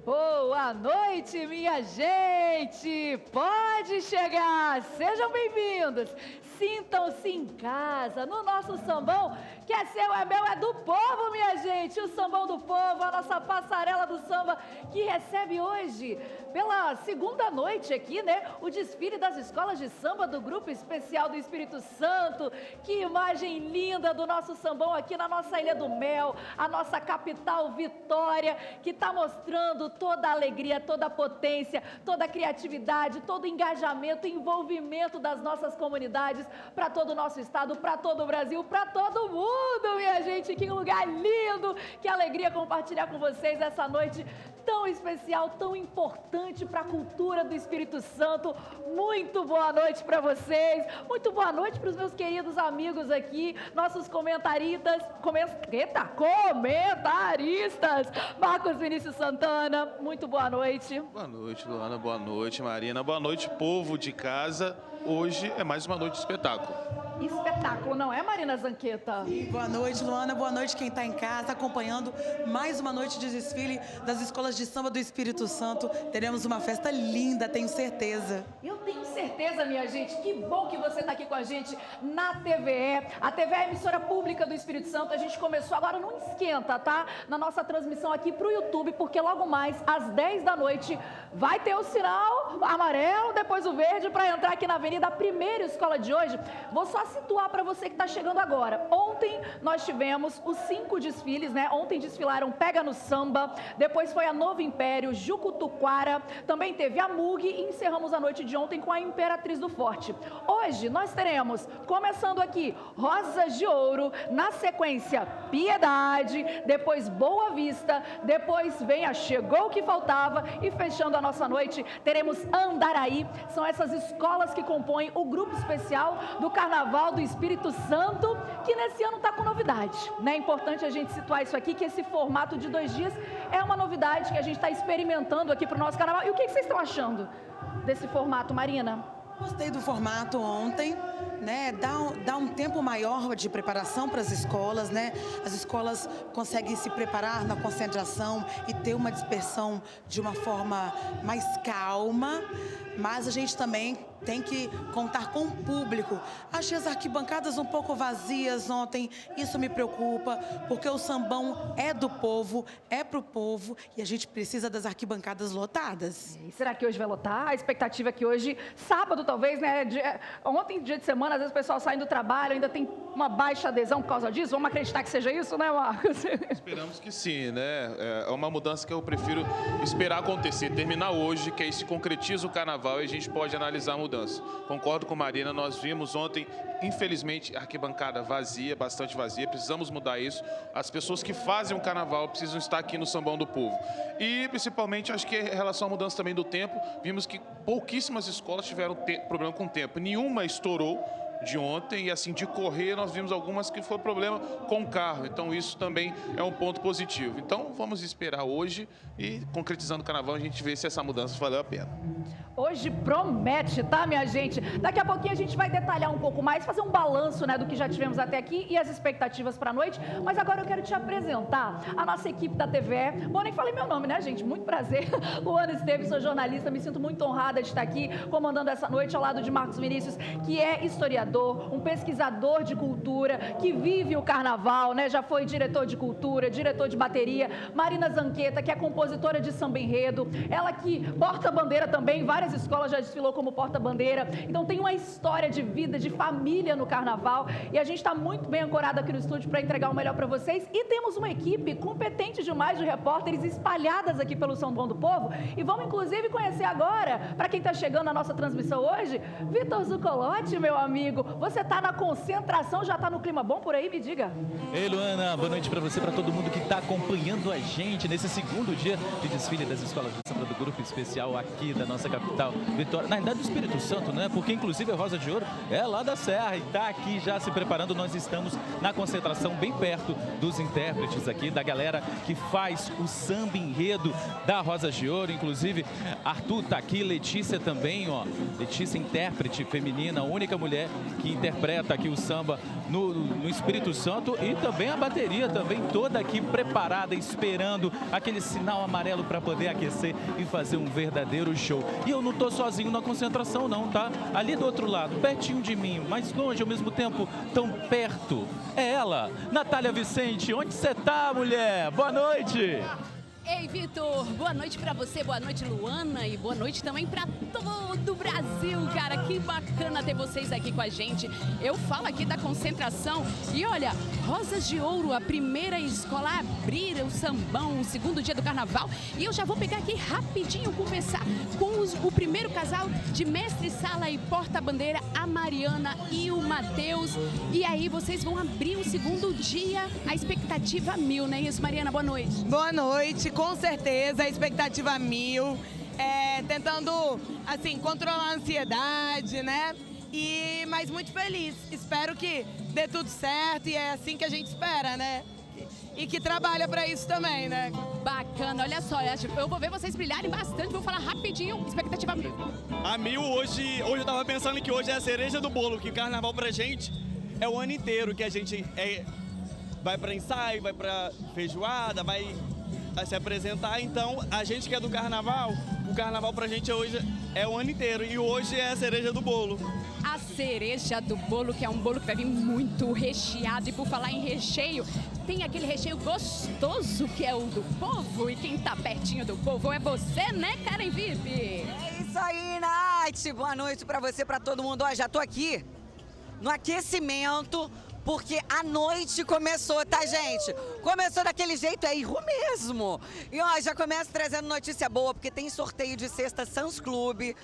Boa noite, minha gente! Pode chegar! Sejam bem-vindos! Sintam-se em casa, no nosso sambão, que é seu, é meu, é do povo, minha gente! O Sambão do Povo, a nossa passarela do samba, que recebe hoje, pela segunda noite aqui, né, o desfile das escolas de samba do Grupo Especial do Espírito Santo. Que imagem linda do nosso sambão aqui na nossa Ilha do Mel, a nossa capital Vitória, que está mostrando toda a alegria, toda a potência, toda a criatividade, todo o engajamento e envolvimento das nossas comunidades para todo o nosso estado, para todo o Brasil, para todo mundo, minha gente. Que lugar lindo, que alegria compartilhar com vocês essa noite tão especial, tão importante para a cultura do Espírito Santo. Muito boa noite para vocês, muito boa noite para os meus queridos amigos aqui, nossos comentaristas, Marcos Vinícius Santana, muito boa noite. Boa noite, Luana, boa noite, Marina, boa noite, povo de casa. Hoje é mais uma noite de espetáculo. Espetáculo, não é, Marina Zanqueta? Boa noite, Luana. Boa noite quem está em casa acompanhando mais uma noite de desfile das escolas de samba do Espírito Santo. Teremos uma festa linda, tenho certeza. Eu tenho certeza, minha gente. Que bom que você está aqui com a gente na TVE. A TVE é a emissora pública do Espírito Santo. A gente começou agora, não esquenta, tá? Na nossa transmissão aqui para o YouTube, porque logo mais, às 10 da noite, vai ter o sinal amarelo, depois o verde, para entrar aqui na Avenida, a primeira escola de hoje. Vou só situar para você que está chegando agora. Ontem nós tivemos os 5 desfiles, né? Ontem desfilaram Pega no Samba, depois foi a Novo Império, Jucutuquara, também teve a Mug e encerramos a noite de ontem com a Imperatriz do Forte. Hoje nós teremos, começando aqui, Rosas de Ouro, na sequência Piedade, depois Boa Vista, depois vem a Chegou o que Faltava e fechando a nossa noite teremos Andaraí. São essas escolas que compõem o grupo especial do Carnaval do Espírito Santo, que nesse ano está com novidade, né? É importante a gente situar isso aqui, que esse formato de 2 dias é uma novidade que a gente está experimentando aqui para o nosso carnaval. E o que vocês estão achando desse formato, Marina? Gostei do formato ontem, né? Dá um tempo maior de preparação para as escolas, né? As escolas conseguem se preparar na concentração e ter uma dispersão de uma forma mais calma, mas a gente também tem que contar com o público. Achei as arquibancadas um pouco vazias ontem, isso me preocupa, porque o sambão é do povo, é pro povo, e a gente precisa das arquibancadas lotadas. E será que hoje vai lotar? A expectativa é que hoje, sábado talvez, né? Ontem, dia de semana, às vezes o pessoal sai do trabalho, ainda tem uma baixa adesão por causa disso. Vamos acreditar que seja isso, né, Marcos? Esperamos que sim, né? É uma mudança que eu prefiro esperar acontecer, terminar hoje, que aí se concretiza o carnaval e a gente pode analisar a mudança. Concordo com a Marina, nós vimos ontem, infelizmente, a arquibancada vazia, bastante vazia, precisamos mudar isso. As pessoas que fazem o carnaval precisam estar aqui no Sambão do Povo. E, principalmente, acho que em relação à mudança também do tempo, vimos que pouquíssimas escolas tiveram problema com o tempo. Nenhuma estourou de ontem e assim de correr nós vimos algumas que foi problema com o carro, então isso também é um ponto positivo. Então vamos esperar hoje e concretizando o carnaval a gente vê se essa mudança valeu a pena. Hoje promete, tá, minha gente? Daqui a pouquinho a gente vai detalhar um pouco mais, fazer um balanço, né, do que já tivemos até aqui e as expectativas para a noite, mas agora eu quero te apresentar a nossa equipe da TVE. Bom, nem falei meu nome, né, gente? Muito prazer. Luana Esteves, sou jornalista, me sinto muito honrada de estar aqui comandando essa noite ao lado de Marcos Vinícius, que é historiador, um pesquisador de cultura, que vive o carnaval, né? Já foi diretor de cultura, diretor de bateria. Marina Zanqueta, que é compositora de samba enredo, ela que porta-bandeira também, várias escolas já desfilou como porta-bandeira, então tem uma história de vida, de família no carnaval, e a gente está muito bem ancorado aqui no estúdio para entregar o melhor para vocês, e temos uma equipe competente demais de repórteres espalhadas aqui pelo Sambão do Povo, e vamos inclusive conhecer agora, para quem está chegando na nossa transmissão hoje, Vitor Zucolotti, meu amigo. Você está na concentração, já está no clima bom por aí? Me diga. Ei, Luana, boa noite para você, para todo mundo que está acompanhando a gente nesse segundo dia de desfile das escolas de samba do Grupo Especial aqui da nossa capital, Vitória. Na verdade, do Espírito Santo, né? Porque, inclusive, a Rosa de Ouro é lá da Serra e está aqui já se preparando. Nós estamos na concentração bem perto dos intérpretes aqui, da galera que faz o samba enredo da Rosa de Ouro. Inclusive, Arthur está aqui, Letícia também, ó. Letícia, intérprete feminina, a única mulher que interpreta aqui o samba no Espírito Santo, e também a bateria também toda aqui preparada, esperando aquele sinal amarelo para poder aquecer e fazer um verdadeiro show. E eu não tô sozinho na concentração não, tá? Ali do outro lado, pertinho de mim, mais longe ao mesmo tempo, tão perto, é ela, Natália Vicente. Onde você tá, mulher? Boa noite! Ei, Vitor, boa noite pra você, boa noite, Luana, e boa noite também pra todo o Brasil, cara. Que bacana ter vocês aqui com a gente. Eu falo aqui da concentração e olha, Rosas de Ouro, a primeira escola a abrir o sambão, o segundo dia do carnaval. E eu já vou pegar aqui rapidinho, conversar com o primeiro casal de mestre-sala e porta-bandeira, a Mariana e o Matheus. E aí vocês vão abrir o segundo dia, a expectativa 1000, não é isso, Mariana? Boa noite. Boa noite, com certeza, a expectativa 1000, tentando, assim, controlar a ansiedade, né? Mas muito feliz, espero que dê tudo certo e é assim que a gente espera, né? E que trabalha pra isso também, né? Bacana, olha só, eu vou ver vocês brilharem bastante, vou falar rapidinho, expectativa 1000. A 1000 hoje eu tava pensando que hoje é a cereja do bolo, que o carnaval pra gente é o ano inteiro, que a gente vai pra ensaio, vai pra feijoada, vai se apresentar. Então, a gente que é do carnaval, o carnaval pra gente hoje é o ano inteiro e hoje é a cereja do bolo. A cereja do bolo, que é um bolo que vai vir muito recheado, e por falar em recheio, tem aquele recheio gostoso que é o do povo, e quem tá pertinho do povo é você, né, Karen VIP? É isso aí, Nath! Boa noite pra você, pra todo mundo. Ó, já tô aqui no aquecimento, porque a noite começou, tá, gente? Começou daquele jeito, é erro mesmo. E ó, já começo trazendo notícia boa, porque tem sorteio de sexta Sans Club,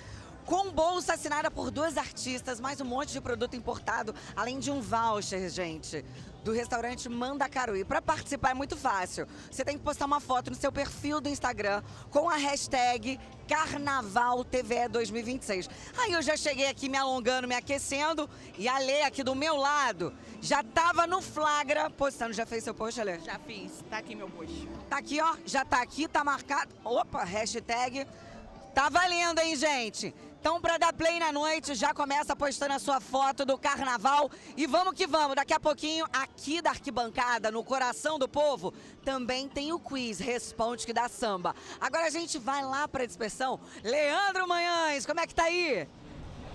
com bolsa assinada por 2 artistas, mais um monte de produto importado, além de um voucher, gente, do restaurante Mandacaru. E para participar é muito fácil. Você tem que postar uma foto no seu perfil do Instagram com a hashtag CarnavalTVE 2026. Aí eu já cheguei aqui me alongando, me aquecendo, e a Lê aqui do meu lado já tava no flagra postando. Já fez seu post, Lê? Já fiz, tá aqui meu post. Tá aqui, ó, já tá aqui, tá marcado. Opa, hashtag. Tá valendo, hein, gente? Então, para dar play na noite, já começa postando a sua foto do carnaval. E vamos que vamos. Daqui a pouquinho, aqui da arquibancada, no coração do povo, também tem o quiz Responde que dá samba. Agora a gente vai lá para a dispersão. Leandro Manhães, como é que tá aí?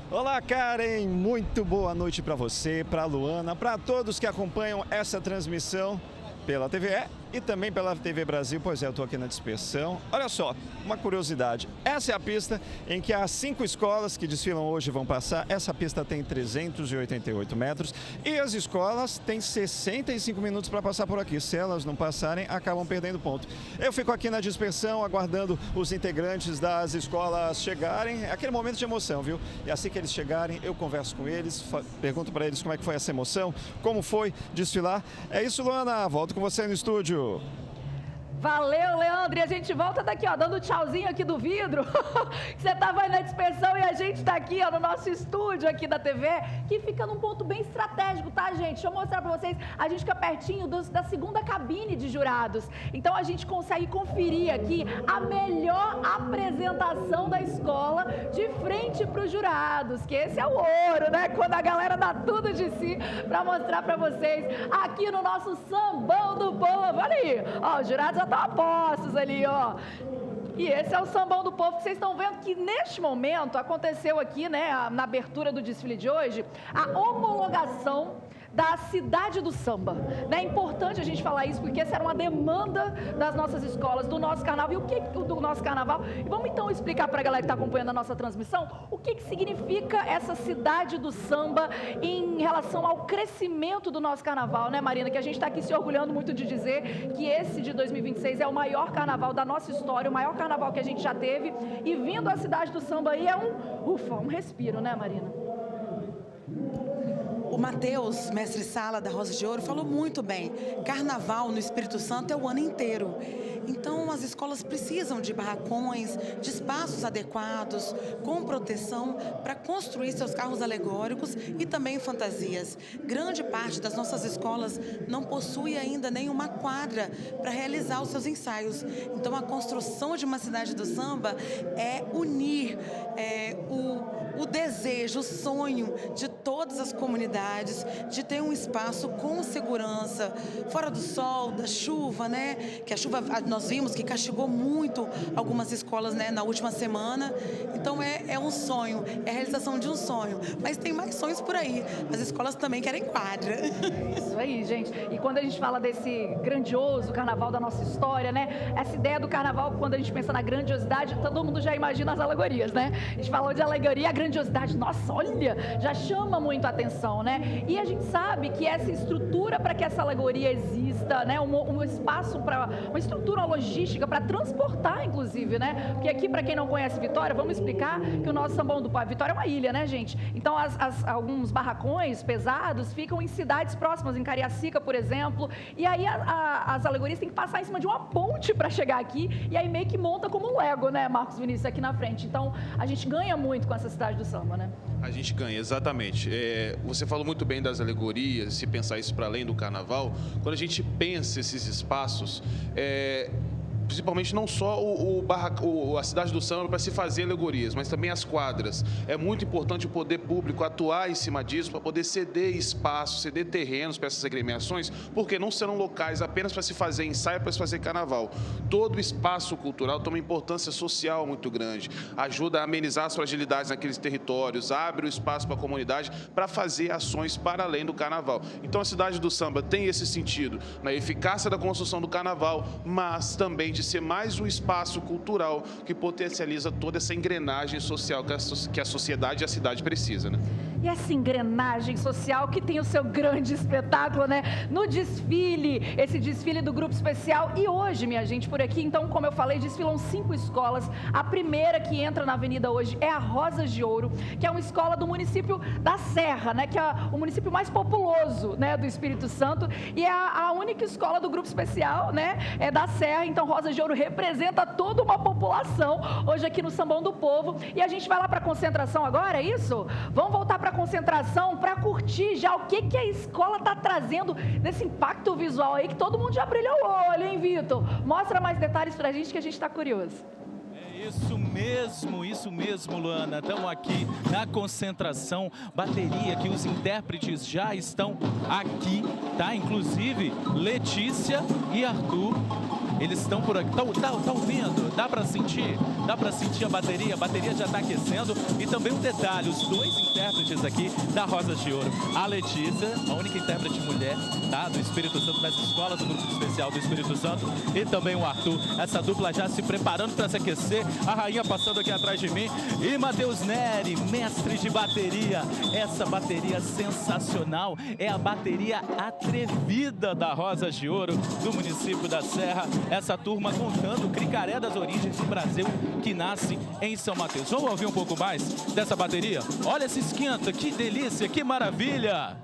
Olá, Karen. Muito boa noite para você, para a Luana, para todos que acompanham essa transmissão pela TVE e também pela TV Brasil. Pois é, eu estou aqui na dispersão. Olha só, uma curiosidade. Essa é a pista em que as 5 escolas que desfilam hoje vão passar. Essa pista tem 388 metros e as escolas têm 65 minutos para passar por aqui. Se elas não passarem, acabam perdendo ponto. Eu fico aqui na dispersão, aguardando os integrantes das escolas chegarem. É aquele momento de emoção, viu? E assim que eles chegarem, eu converso com eles, pergunto para eles como é que foi essa emoção, como foi desfilar. É isso, Luana. Volto com você no estúdio. Valeu, Leandro, e a gente volta daqui, ó, dando tchauzinho aqui do vidro. Você tava aí na dispersão e a gente tá aqui, ó, no nosso estúdio aqui da TV, que fica num ponto bem estratégico, tá, gente? Deixa eu mostrar pra vocês, a gente fica pertinho da segunda cabine de jurados. Então a gente consegue conferir aqui a melhor apresentação da escola de frente pros jurados, que esse é o ouro, né? Quando a galera dá tudo de si pra mostrar pra vocês aqui no nosso Sambão do Povo. Olha aí, ó, os jurados já estão a postos ali, ó. E esse é o Sambão do Povo que vocês estão vendo que neste momento aconteceu aqui, né, na abertura do desfile de hoje, a homologação da cidade do samba. É importante a gente falar isso, porque essa era uma demanda das nossas escolas, do nosso carnaval. E o que do nosso carnaval? E vamos então explicar para a galera que está acompanhando a nossa transmissão o que significa essa cidade do samba em relação ao crescimento do nosso carnaval, né, Marina? Que a gente está aqui se orgulhando muito de dizer que esse de 2026 é o maior carnaval da nossa história, o maior carnaval que a gente já teve. E vindo a cidade do samba aí é um respiro, né, Marina? O Matheus, mestre-sala da Rosa de Ouro, falou muito bem. Carnaval no Espírito Santo é o ano inteiro. Então, as escolas precisam de barracões, de espaços adequados, com proteção, para construir seus carros alegóricos e também fantasias. Grande parte das nossas escolas não possui ainda nenhuma quadra para realizar os seus ensaios. Então, a construção de uma cidade do samba é unir o o desejo, o sonho de todas as comunidades de ter um espaço com segurança, fora do sol, da chuva, né? Que a chuva, nós vimos que castigou muito algumas escolas, né, na última semana. Então é um sonho, é a realização de um sonho. Mas tem mais sonhos por aí. As escolas também querem quadra. Isso aí, gente. E quando a gente fala desse grandioso carnaval da nossa história, né? Essa ideia do carnaval, quando a gente pensa na grandiosidade, todo mundo já imagina as alegorias, né? A gente falou de alegoria, a grandiosidade, nossa, olha, já chama muito a atenção, né? E a gente sabe que essa estrutura para que essa alegoria exista, né? Um espaço para, uma estrutura logística para transportar, inclusive, né? Porque aqui, para quem não conhece Vitória, vamos explicar que o nosso Sambão do Pai, Vitória é uma ilha, né, gente? Então, alguns barracões pesados ficam em cidades próximas, em Cariacica, por exemplo, e aí as alegorias têm que passar em cima de uma ponte para chegar aqui, e aí meio que monta como um Lego, né, Marcos Vinícius, aqui na frente. Então, a gente ganha muito com essa cidade do samba, né? A gente ganha, exatamente. Você falou muito bem das alegorias, se pensar isso para além do carnaval. Quando a gente pensa esses espaços, principalmente não só a cidade do samba para se fazer alegorias, mas também as quadras. É muito importante o poder público atuar em cima disso para poder ceder espaço, ceder terrenos para essas agremiações, porque não serão locais apenas para se fazer ensaio, para se fazer carnaval. Todo o espaço cultural tem uma importância social muito grande, ajuda a amenizar as fragilidades naqueles territórios, abre o espaço para a comunidade para fazer ações para além do carnaval. Então a cidade do samba tem esse sentido, na eficácia da construção do carnaval, mas também de ser mais um espaço cultural que potencializa toda essa engrenagem social que a sociedade e a cidade precisa, né? E essa engrenagem social que tem o seu grande espetáculo, né? No desfile, esse desfile do Grupo Especial. E hoje, minha gente, por aqui, então, como eu falei, desfilam 5 escolas. A primeira que entra na avenida hoje é a Rosas de Ouro, que é uma escola do município da Serra, né? Que é o município mais populoso, né, do Espírito Santo. E é a única escola do Grupo Especial, né? É da Serra. Então, Rosas de Ouro representa toda uma população hoje aqui no Sambão do Povo. E a gente vai lá para a concentração agora, é isso? Vamos voltar para a concentração para curtir já o que a escola está trazendo desse impacto visual aí que todo mundo já brilhou o olho, hein, Vitor? Mostra mais detalhes para a gente que a gente está curioso. Isso mesmo, Luana. Estamos aqui na concentração, bateria que os intérpretes já estão aqui, tá? Inclusive Letícia e Arthur. Eles estão por aqui. Tá ouvindo? Dá para sentir? Dá para sentir a bateria já está aquecendo. E também um detalhe, os 2 intérpretes aqui da Rosas de Ouro. A Letícia, a única intérprete mulher, tá? Do Espírito Santo, das escolas do Grupo Especial do Espírito Santo. E também o Arthur. Essa dupla já se preparando para se aquecer. A rainha passando aqui atrás de mim. E Matheus Neri, mestre de bateria. Essa bateria sensacional é a bateria atrevida da Rosas de Ouro, do município da Serra. Essa turma contando o Cricaré das origens do Brasil, que nasce em São Mateus. Vamos ouvir um pouco mais dessa bateria? Olha esse esquenta, que delícia, que maravilha!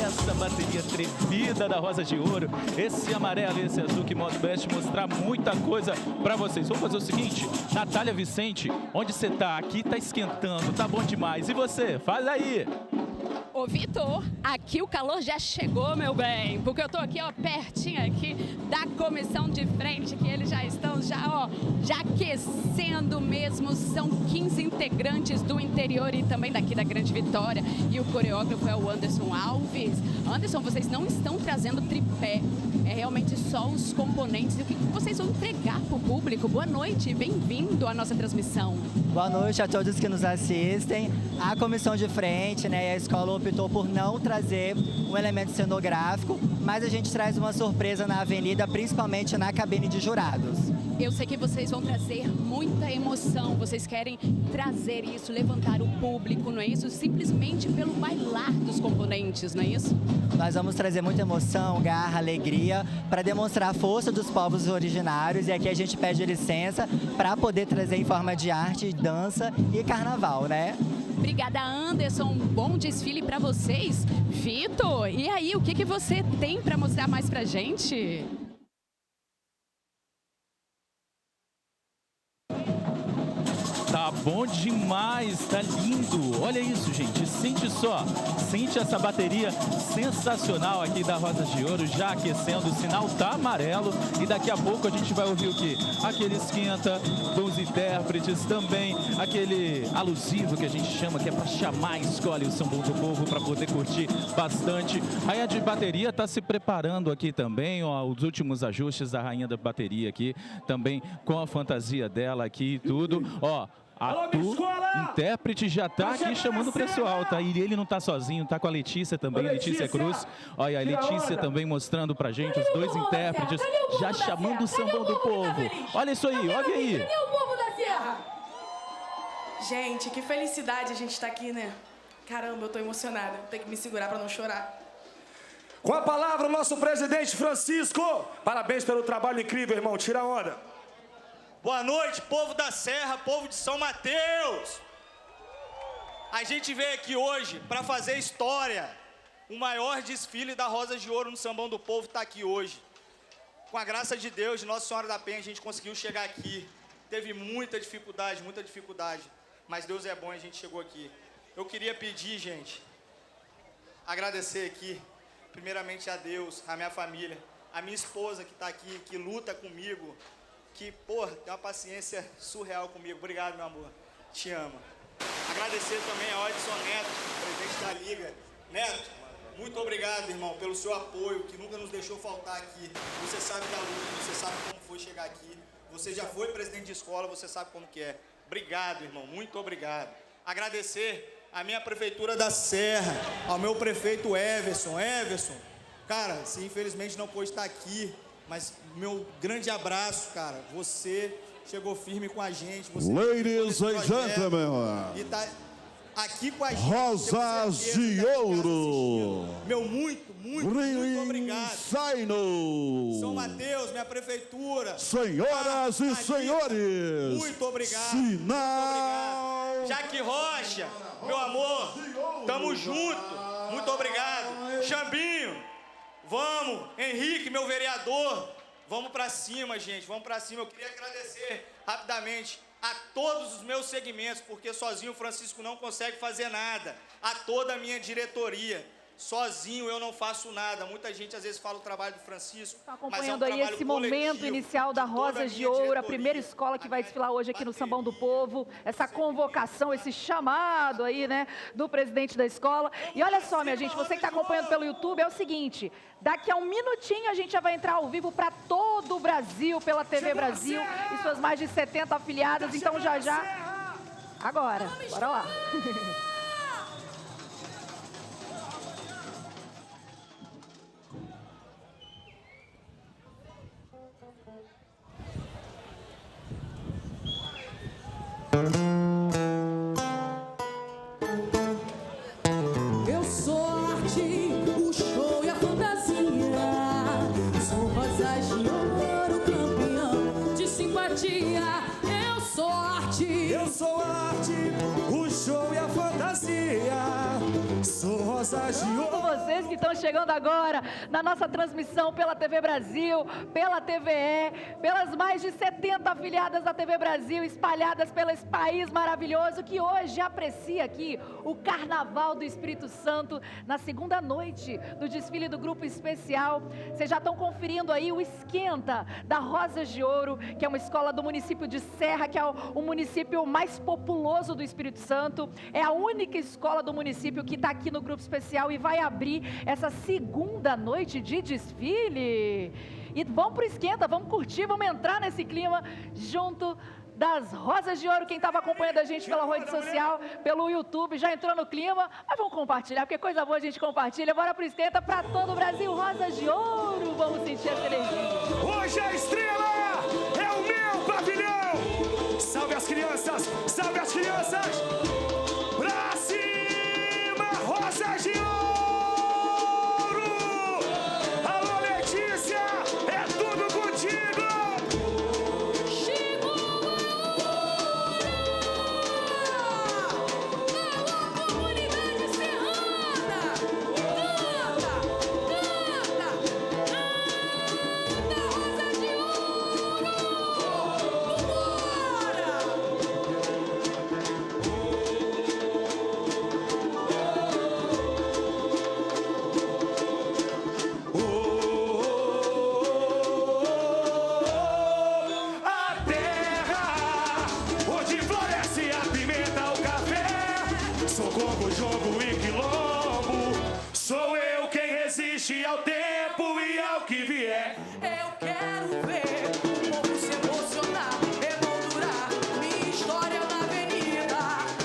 Essa bateria atrevida da Rosa de Ouro, esse amarelo e esse azul que vai mostrar muita coisa para vocês. Vamos fazer o seguinte, Natália Vicente, onde você tá? Aqui tá esquentando, tá bom demais. E você? Faz aí! Ô, Vitor, aqui o calor já chegou, meu bem, porque eu tô aqui, ó, pertinho aqui da comissão de frente, que eles já estão já aquecendo mesmo. São 15 integrantes do interior e também daqui da Grande Vitória. E o coreógrafo é o Anderson Alves. Anderson, vocês não estão trazendo tripé. realmente só os componentes e o que vocês vão entregar para o público. Boa noite, bem-vindo à nossa transmissão. Boa noite a todos que nos assistem. A comissão de frente, né, a escola optou por não trazer um elemento cenográfico, mas a gente traz uma surpresa na avenida, principalmente na cabine de jurados. Eu sei que vocês vão trazer muita emoção, vocês querem trazer isso, levantar o público, não é isso? Simplesmente pelo bailar dos componentes, não é isso? Nós vamos trazer muita emoção, garra, alegria, para demonstrar a força dos povos originários, e aqui a gente pede licença para poder trazer em forma de arte, dança e carnaval, né? Obrigada, Anderson. Um bom desfile para vocês. Vitor, e aí, o que você tem para mostrar mais pra gente? Tá bom demais, tá lindo. Olha isso, gente. Sente só. Sente essa bateria sensacional aqui da Rosas de Ouro, já aquecendo. O sinal tá amarelo e daqui a pouco a gente vai ouvir o quê? Aquele esquenta dos intérpretes também, aquele alusivo que a gente chama, que é para chamar a escola e o sambão do povo para poder curtir bastante. Aí a de bateria tá se preparando aqui também, ó, os últimos ajustes da rainha da bateria aqui, também com a fantasia dela aqui e tudo, ó. A intérprete já tá aqui chamando o pessoal, tá? E ele não tá sozinho, tá com a Letícia também, Letícia Cruz. Olha, a Letícia também mostrando pra gente, os dois intérpretes já chamando o sambão do povo. Olha isso aí, olha aí. Cadê o povo da Serra? Gente, que felicidade a gente tá aqui, né? Caramba, eu tô emocionada. Tenho que me segurar pra não chorar. Com a palavra, o nosso presidente Francisco. Parabéns pelo trabalho incrível, irmão. Tira a onda. Boa noite, povo da Serra, povo de São Mateus. A gente veio aqui hoje para fazer história. O maior desfile da Rosas de Ouro no Sambão do Povo está aqui hoje. Com a graça de Deus, de Nossa Senhora da Penha, a gente conseguiu chegar aqui. Teve muita dificuldade, mas Deus é bom e a gente chegou aqui. Eu queria pedir, gente, agradecer aqui, primeiramente a Deus, a minha família, a minha esposa que está aqui, que luta comigo, que, pô, tem uma paciência surreal comigo. Obrigado, meu amor. Te amo. Agradecer também a Odson Neto, presidente da Liga. Neto, muito obrigado, irmão, pelo seu apoio, que nunca nos deixou faltar aqui. Você sabe da luta, você sabe como foi chegar aqui. Você já foi presidente de escola, você sabe como que é. Obrigado, irmão, muito obrigado. Agradecer a minha prefeitura da Serra, ao meu prefeito Everson. Everson, cara, se infelizmente não pôde estar aqui, mas meu grande abraço, cara. Você chegou firme com a gente. Você Ladies and gentlemen, e tá aqui com a gente. Rosas de Ouro. Meu muito obrigado. São Mateus, minha prefeitura. Senhoras e senhores. Muito obrigado. Sinal. Jaque Rocha, meu amor. Tamo junto. Muito obrigado. Xambinho. Vamos, Henrique, meu vereador, vamos pra cima, gente, vamos pra cima. Eu queria agradecer rapidamente a todos os meus segmentos, porque sozinho o Francisco não consegue fazer nada, a toda a minha diretoria. Sozinho eu não faço nada. Muita gente às vezes fala o trabalho do Francisco, tá acompanhando aí esse momento inicial da Rosas de Ouro, a primeira escola que vai desfilar hoje aqui no Sambão do Povo, essa convocação, esse chamado aí, né, do presidente da escola. E olha só, minha gente, você que está acompanhando pelo YouTube, é o seguinte, daqui a um minutinho a gente já vai entrar ao vivo para todo o Brasil, pela TV Brasil e suas mais de 70 afiliadas, então já. Agora, bora lá. Eu sou a arte, o show e a fantasia. Sou Rosas de Ouro, campeão de simpatia. Eu sou a arte. Eu sou a arte, o show e a fantasia. Sou Rosas de Ouro. Vocês que estão chegando agora na nossa transmissão pela TV Brasil, pela TVE, pelas mais de 70 afiliadas da TV Brasil espalhadas pelo esse país maravilhoso que hoje aprecia aqui o Carnaval do Espírito Santo na segunda noite do desfile do Grupo Especial. Vocês já estão conferindo aí o esquenta da Rosas de Ouro, que é uma escola do município de Serra, que é o município mais populoso do Espírito Santo. É a única escola do município que está aqui no Grupo Especial e vai abrir essa segunda noite de desfile. E vamos pro esquenta, vamos curtir, vamos entrar nesse clima junto das Rosas de Ouro. Quem estava acompanhando a gente pela rede social, pelo YouTube, já entrou no clima, mas vamos compartilhar, porque coisa boa a gente compartilha. Bora pro esquenta para todo o Brasil, Rosas de Ouro, vamos sentir essa energia. Hoje a estrela é o meu pavilhão. Salve as crianças, salve as crianças. Pra cima, Rosas de Ouro. Alô, Letícia, é tudo contigo. Ao tempo e ao que vier. Eu quero ver o povo se emocionar, emoldurar minha história na avenida.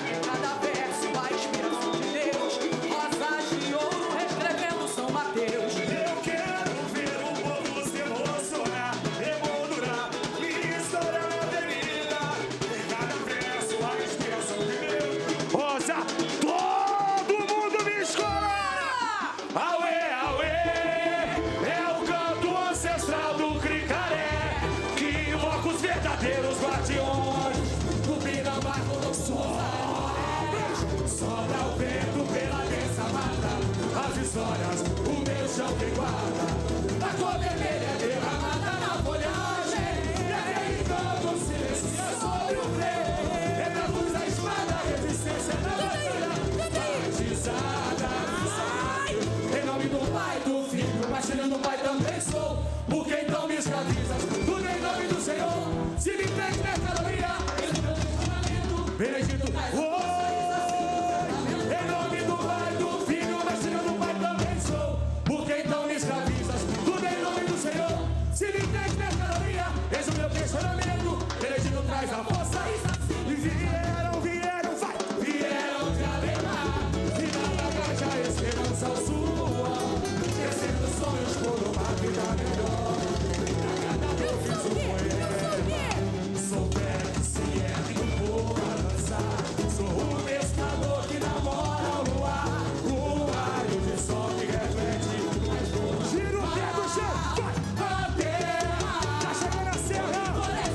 Em cada verso a inspiração de Deus, Rosas de Ouro reescrevendo São Mateus. Eu quero ver o povo se emocionar, emoldurar minha história na avenida. Em cada verso a inspiração de Deus. Rosa, todo mundo me escola! Auê! Verdadeiros guardiões do Pinambá com sobra o vento pela densa mata, as histórias, o meu chão que guarda. A cor vermelha é derramada na folhagem, e aquele canto silencia sobre o freio. É na luz da espada, a resistência da batalha batizada. Em nome do Pai, do Filho, mas filho do Pai também sou. Porque então me escravizas, tudo em nome do Senhor. Se me pede mercadoria, Benedito, em nome do Pai, do Filho, mas filho do Pai também sou. Porque então me escravizas, tudo em nome do Senhor. Se me pede mercadoria, eis o meu questionamento. Benedito traz a força e vieram, vai, vieram de alegrar. E na bagagem a esperança ao sua, descendo sonhos por uma vida melhor. Eu fiz um sou velho, se ergue um pouco a dançar. Sou o pescador que namora o luar. O raio de sol que reflete. Tira o pé do chão, vai! A terra tá chegando a serra.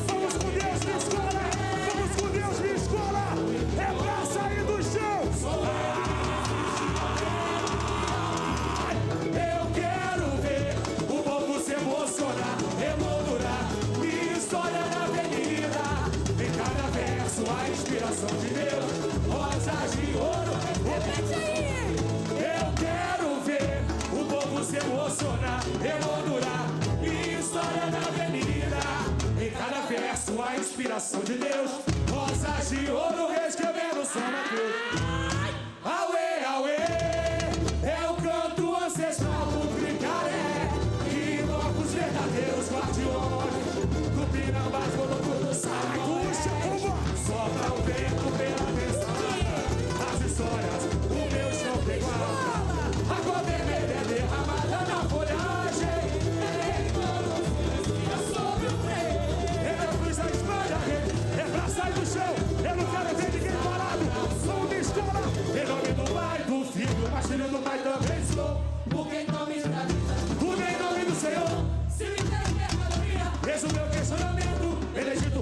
Vamos com Deus, me escola. Vamos com Deus, me escola. É pra sair do chão. Eu quero ver o povo se emocionar, emoldurar minha história na avenida. Em cada verso a inspiração de Deus, Rosas de Ouro. Repete aí! Eu quero ver o povo se emocionar, emoldurar minha história na avenida. Em cada verso a inspiração de Deus, Rosas de Ouro reescrevendo São Mateus. Auê, auê, é o canto ancestral do Cricaré, que invoca os verdadeiros guardiões do Pinambá, quando tudo sai. Sopra o vento pela pensada, as histórias, o meu chão tem guarda. A cor vermelha é derramada na folhagem, é sobre o freio. É na cruz da espada, é pra sair do chão. Eu não quero ver ninguém parado. Sou uma escola, em nome do Pai, do Filho, mas filho do Pai também sou. Porque então me escraviza, tudo em nome do Senhor. Se me der mercadoria, eis o meu questionamento. Benedito,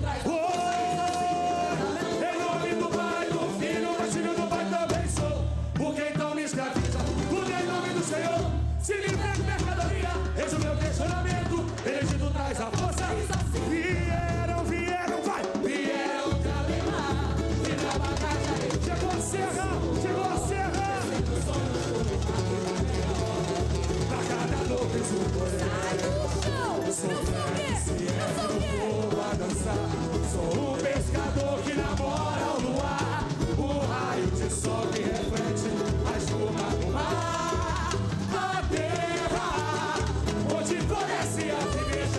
em nome do Pai, do Filho, mas filho do Pai também sou. Porque então me escraviza, tudo em nome do Senhor. Se me der mercadoria, eis o meu questionamento. Benedito traz a força. Vieram, vai, vieram de alegrar. E na bagagem chegou a serra, chegou a serra. Pra cada novo sou velho, se ergue a dançar. Sou o pescador que namora o luar. O raio de sol que reflete a espuma do mar. A terra onde floresce a figueira.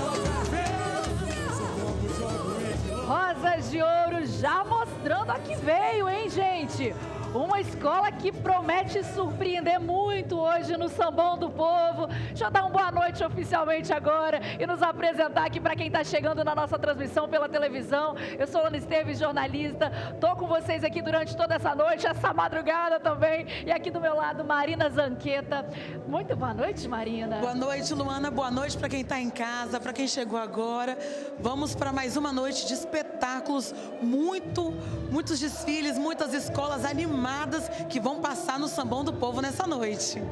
já mostrando a que veio, hein, gente? Uma escola que promete surpreender muito hoje no Sambão do Povo. Deixa eu dar uma boa noite oficialmente agora e nos apresentar aqui para quem está chegando na nossa transmissão pela televisão. Eu sou Luana Esteves, jornalista. Estou com vocês aqui durante toda essa noite, essa madrugada também. E aqui do meu lado, Marina Zanqueta. Muito boa noite, Marina. Boa noite, Luana. Boa noite para quem está em casa, para quem chegou agora. Vamos para mais uma noite de espetáculos, muitos desfiles, muitas escolas animadas que vão passar no Sambão do Povo nessa noite.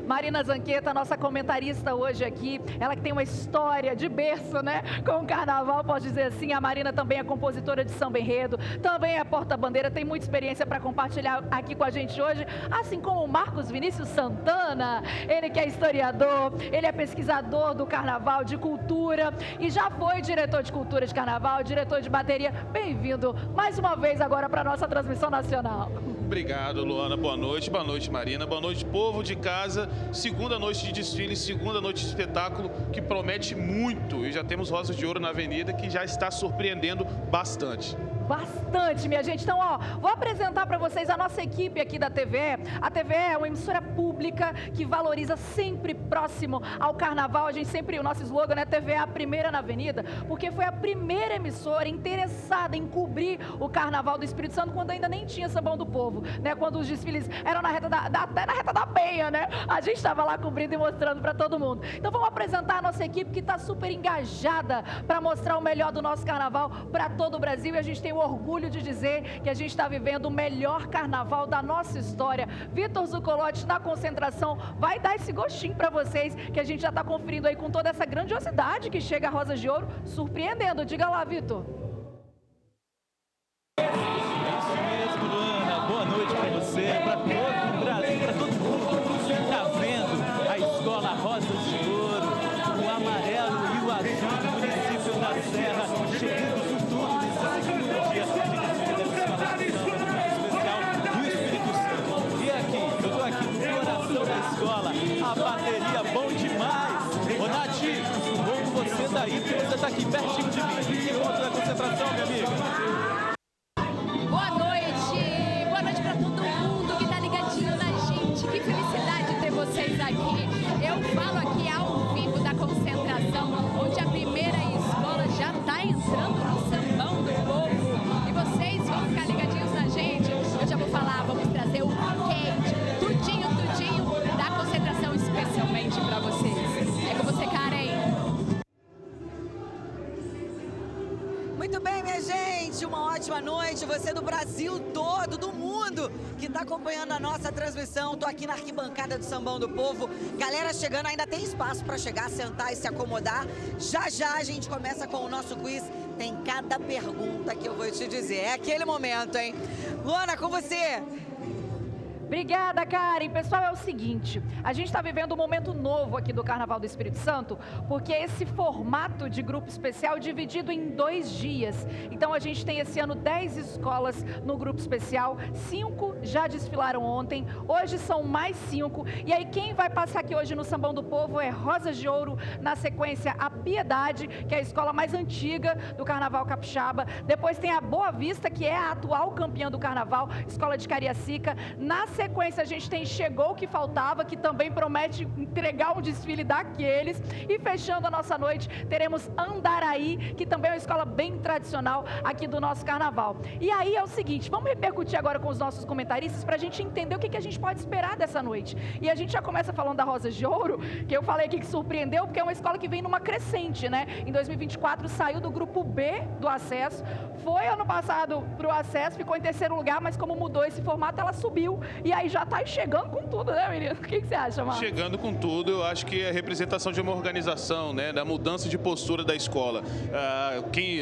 Marina Zanqueta, nossa comentarista hoje aqui, ela que tem uma história de berço, né, com o carnaval, posso dizer assim. A Marina também é compositora de samba enredo, também é porta-bandeira, tem muita experiência para compartilhar aqui com a gente hoje, assim como o Marcos Vinícius Santana, ele que é historiador, ele é pesquisador do carnaval, de cultura, e já foi diretor de cultura de carnaval, diretor de bateria. Bem-vindo mais uma vez agora para a nossa transmissão nacional. Obrigado, Luana. Boa noite, Marina. Boa noite, povo de casa. Segunda noite de desfile, segunda noite de espetáculo que promete muito. E já temos Rosas de Ouro na Avenida que já está surpreendendo bastante. Bastante, minha gente. Então, ó, vou apresentar para vocês a nossa equipe aqui da TVE. A TVE é uma emissora pública que valoriza sempre próximo ao carnaval. A gente sempre, o nosso slogan, né, TVE a primeira na Avenida, porque foi a primeira emissora interessada em cobrir o carnaval do Espírito Santo quando ainda nem tinha Sambão do Povo, né? Quando os desfiles eram até na reta da Penha, né? A gente estava lá cobrindo e mostrando para todo mundo. Então, vamos apresentar a nossa equipe que está super engajada para mostrar o melhor do nosso carnaval para todo o Brasil. E a gente tem o orgulho de dizer que a gente está vivendo o melhor carnaval da nossa história. Vitor Zucolotti, na concentração, vai dar esse gostinho para vocês, que a gente já está conferindo aí com toda essa grandiosidade que chega a Rosas de Ouro, surpreendendo. Diga lá, Vitor. É isso mesmo, Luana. Boa noite para você, para todo o Brasil, para todo mundo que está vendo a Escola Rosas de Ouro, o amarelo e o azul do município da Serra, chegando com tudo nesse segundo dia de desfile da Escola de Samba Especial do Espírito Santo. E aqui, eu estou aqui no coração da escola, a bateria bom demais. Ô, Nath, bom com você daí, porque você está aqui pertinho de mim. Que ponto da concentração, minha amiga? Boa noite para todo mundo que está ligadinho na gente. Que felicidade ter vocês aqui. Eu falo aqui ao vivo da concentração, onde a primeira escola já está entrando no Sambão do Povo. E vocês vão ficar ligadinhos na gente. Eu já vou falar, vamos trazer o quente, tudinho da concentração especialmente para vocês. É com você, Karen. Muito bem, minha gente, uma ótima noite. Você do Brasil todo, do mundo, que está acompanhando a nossa transmissão. Estou aqui na arquibancada do Sambão do Povo. Galera chegando, ainda tem espaço para chegar, sentar e se acomodar. Já já a gente começa com o nosso quiz. Tem cada pergunta que eu vou te dizer. É aquele momento, hein? Luana, com você. Obrigada, Karen. Pessoal, é o seguinte, a gente está vivendo um momento novo aqui do Carnaval do Espírito Santo, porque esse formato de grupo especial é dividido em 2 dias. Então, a gente tem esse ano 10 escolas no grupo especial, 5 já desfilaram ontem, hoje são mais 5. E aí, quem vai passar aqui hoje no Sambão do Povo é Rosas de Ouro, na sequência a Piedade, que é a escola mais antiga do Carnaval Capixaba. Depois tem a Boa Vista, que é a atual campeã do Carnaval, escola de Cariacica. Na sequência, a gente tem Chegou o que Faltava, que também promete entregar um desfile daqueles. E fechando a nossa noite, teremos Andaraí, que também é uma escola bem tradicional aqui do nosso carnaval. E aí é o seguinte, vamos repercutir agora com os nossos comentaristas para a gente entender o que a gente pode esperar dessa noite. E a gente já começa falando da Rosas de Ouro, que eu falei aqui que surpreendeu, porque é uma escola que vem numa crescente, né? Em 2024 saiu do grupo B do acesso, foi ano passado para o acesso, ficou em 3º lugar, mas como mudou esse formato, ela subiu. E aí já está chegando com tudo, né, menino? O que você acha, Marcos? Chegando com tudo, eu acho que é a representação de uma organização, né, da mudança de postura da escola.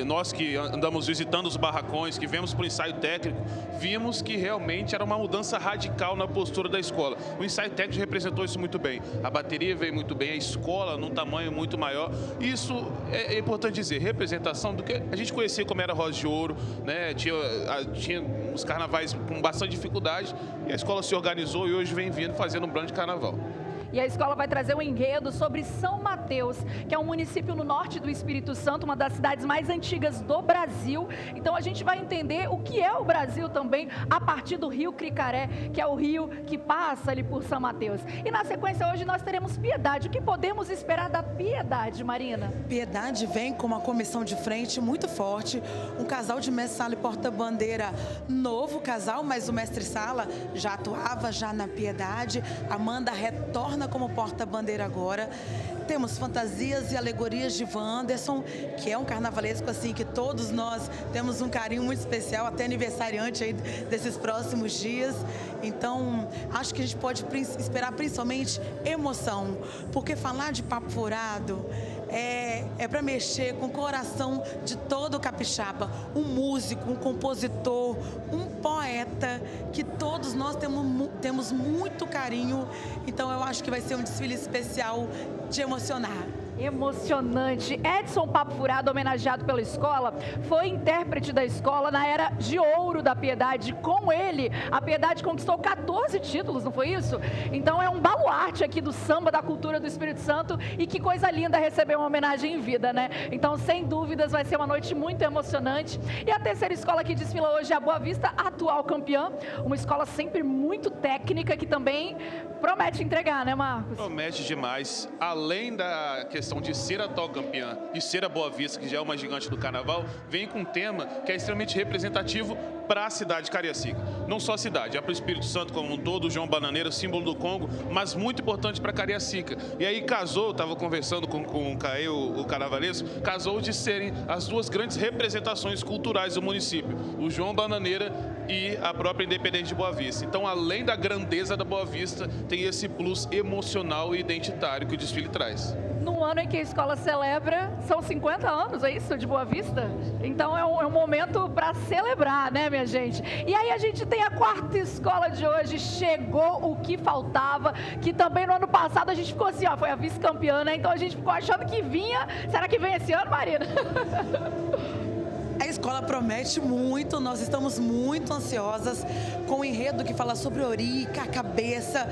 Nós que andamos visitando os barracões, que vemos para o ensaio técnico, vimos que realmente era uma mudança radical na postura da escola. O ensaio técnico representou isso muito bem. A bateria veio muito bem, a escola num tamanho muito maior. Isso é importante dizer, representação do que a gente conhecia como era Rosa de Ouro, né? Tinha os carnavais com bastante dificuldade e a escola se organizou e hoje vem vindo fazendo um grande carnaval. E a escola vai trazer um enredo sobre São Mateus, que é um município no norte do Espírito Santo, uma das cidades mais antigas do Brasil. Então a gente vai entender o que é o Brasil também a partir do rio Cricaré, que é o rio que passa ali por São Mateus. E na sequência hoje nós teremos Piedade. O que podemos esperar da Piedade, Marina? Piedade vem com uma comissão de frente muito forte, um casal de mestre sala e porta-bandeira, novo casal, mas o mestre sala já atuava já na Piedade. Amanda retorna como porta-bandeira agora. Temos fantasias e alegorias de Wanderson, que é um carnavalesco assim que todos nós temos um carinho muito especial, até aniversariante aí desses próximos dias. Então, acho que a gente pode esperar principalmente emoção, porque falar de papo furado é para mexer com o coração de todo o capixaba, um músico, um compositor, um poeta, que todos nós temos muito carinho. Então eu acho que vai ser um desfile especial de emocionar. Emocionante. Edson Papo Furado, homenageado pela escola, foi intérprete da escola na era de ouro da Piedade. Com ele, a Piedade conquistou 14 títulos, não foi isso? Então é um baluarte aqui do samba, da cultura do Espírito Santo, e que coisa linda receber uma homenagem em vida, né? Então, sem dúvidas, vai ser uma noite muito emocionante. E a terceira escola que desfila hoje é a Boa Vista, atual campeã, uma escola sempre muito técnica, que também promete entregar, né, Marcos? Promete demais. Além da questão de ser a atual campeã e ser a Boa Vista, que já é uma gigante do carnaval, vem com um tema que é extremamente representativo para a cidade de Cariacica. Não só a cidade, é para o Espírito Santo como um todo, o João Bananeiro, símbolo do Congo, mas muito importante para Cariacica. E aí casou, estava conversando com o Caê, o carnavalesco, casou de serem as duas grandes representações culturais do município, o João Bananeira e a própria Independente de Boa Vista. Então, além da grandeza da Boa Vista, tem esse plus emocional e identitário que o desfile traz. No ano em que a escola celebra, são 50 anos, é isso, de Boa Vista? Então é um momento para celebrar, né, minha gente? E aí a gente tem a quarta escola de hoje, chegou o que faltava, que também no ano passado a gente ficou assim, ó, foi a vice-campeã, né? Então a gente ficou achando que vinha, será que vem esse ano, Marina? A escola promete muito, nós estamos muito ansiosas com o enredo que fala sobre Orica, a cabeça.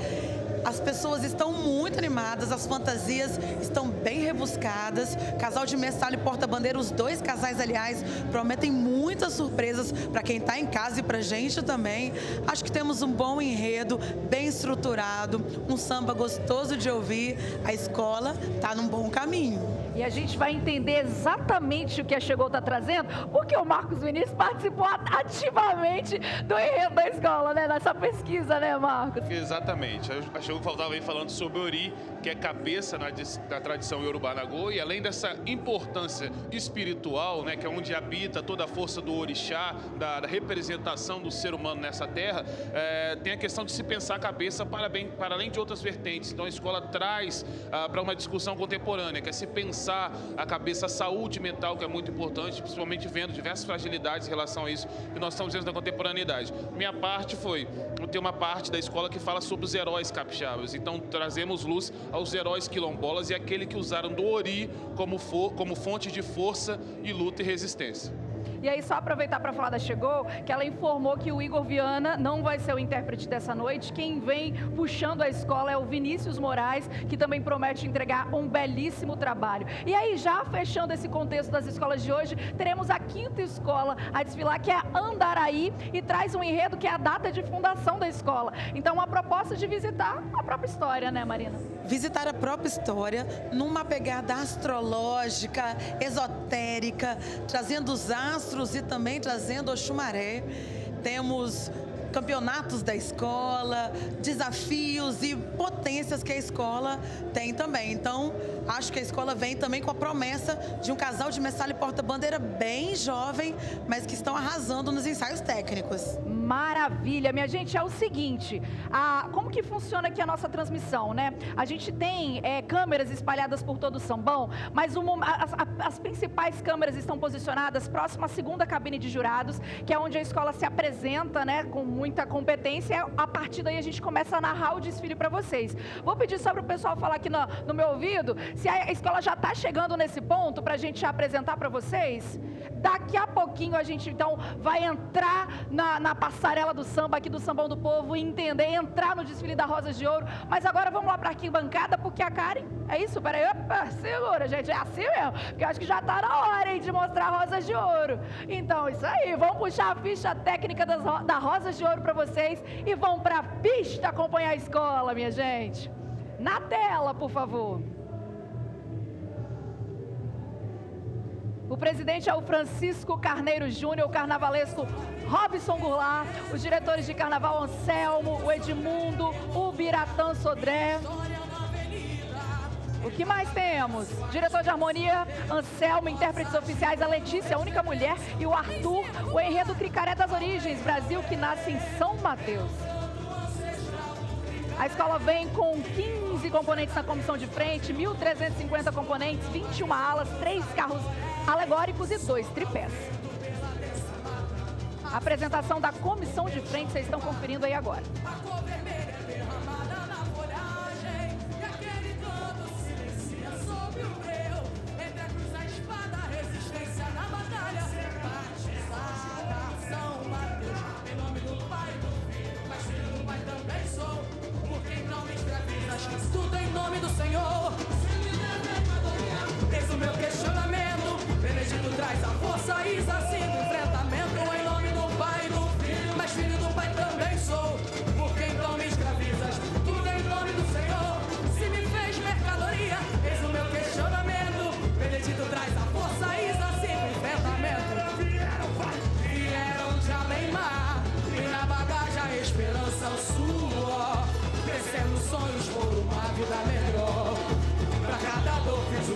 As pessoas estão muito animadas, as fantasias estão bem rebuscadas. Casal de mestre sala e porta-bandeira, os dois casais, aliás, prometem muitas surpresas para quem está em casa e para a gente também. Acho que temos um bom enredo, bem estruturado, um samba gostoso de ouvir. A escola está num bom caminho. E a gente vai entender exatamente o que a Chegou está trazendo, porque o Marcos Vinícius participou ativamente do enredo da escola, né? Nessa pesquisa, né, Marcos? Exatamente. A Chegou faltava aí falando sobre Ori, que é cabeça na tradição Yorubá-Nagô, e além dessa importância espiritual, né, que é onde habita toda a força do orixá, da representação do ser humano nessa terra, tem a questão de se pensar a cabeça para além de outras vertentes. Então a escola traz para uma discussão contemporânea, que é se pensar a cabeça, a saúde mental, que é muito importante, principalmente vendo diversas fragilidades em relação a isso que nós estamos vendo na contemporaneidade. Minha parte foi ter uma parte da escola que fala sobre os heróis capixabas. Então trazemos luz aos heróis quilombolas e aquele que usaram do Ori como fonte de força e luta e resistência. E aí, só aproveitar para falar da Chegou, que ela informou que o Igor Viana não vai ser o intérprete dessa noite. Quem vem puxando a escola é o Vinícius Moraes, que também promete entregar um belíssimo trabalho. E aí, já fechando esse contexto das escolas de hoje, teremos a quinta escola a desfilar, que é Andaraí, e traz um enredo que é a data de fundação da escola. Então, uma proposta de visitar a própria história, né, Marina? Visitar a própria história numa pegada astrológica, esotérica, trazendo os astros e também trazendo o Xumaré. Temos campeonatos da escola, desafios e potências que a escola tem também. Então, acho que a escola vem também com a promessa de um casal de mestre sala e porta-bandeira bem jovem, mas que estão arrasando nos ensaios técnicos. Maravilha, minha gente, é o seguinte, como que funciona aqui a nossa transmissão, né? A gente tem câmeras espalhadas por todo o sambão, mas as principais câmeras estão posicionadas próximo à segunda cabine de jurados, que é onde a escola se apresenta, né, com muita competência. A partir daí a gente começa a narrar o desfile para vocês. Vou pedir só para o pessoal falar aqui no meu ouvido, se a escola já está chegando nesse ponto para a gente apresentar para vocês. Daqui a pouquinho a gente então vai entrar na passarela do samba aqui do Sambão do Povo e entrar no desfile da Rosas de Ouro. Mas agora vamos lá para a arquibancada, porque a Karen, é isso? Peraí, opa, segura, gente, é assim mesmo, porque eu acho que já está na hora, hein, de mostrar Rosas de Ouro. Então, isso aí, vamos puxar a ficha técnica da Rosas de Ouro para vocês e vão para a pista acompanhar a escola, minha gente. Na tela, por favor. O presidente é o Francisco Carneiro Júnior, o carnavalesco Robson Goulart, os diretores de carnaval Anselmo, o Edmundo, o Biratã Sodré. O que mais temos? Diretor de harmonia, Anselmo, intérpretes oficiais, a Letícia, a única mulher, e o Arthur, o enredo Cricaré das Origens, Brasil que nasce em São Mateus. A escola vem com 15 componentes na comissão de frente, 1.350 componentes, 21 alas, 3 carros alegóricos e 2 tripés. A apresentação da comissão de frente vocês estão conferindo aí agora. Tudo em nome do Senhor. Eis o meu questionamento. Benedito traz a força e assim do enfrentamento. Em nome do Pai e do Filho, mas filho do Pai também sou. Por que então me escravizas? Tudo em nome do Senhor. Se me fez mercadoria, eis o meu questionamento. Benedito traz a força e assim do enfrentamento. Vieram de além-mar e na bagagem a esperança, o suor. Crescendo sonhos por uma vida melhor. Pra cada dor fiz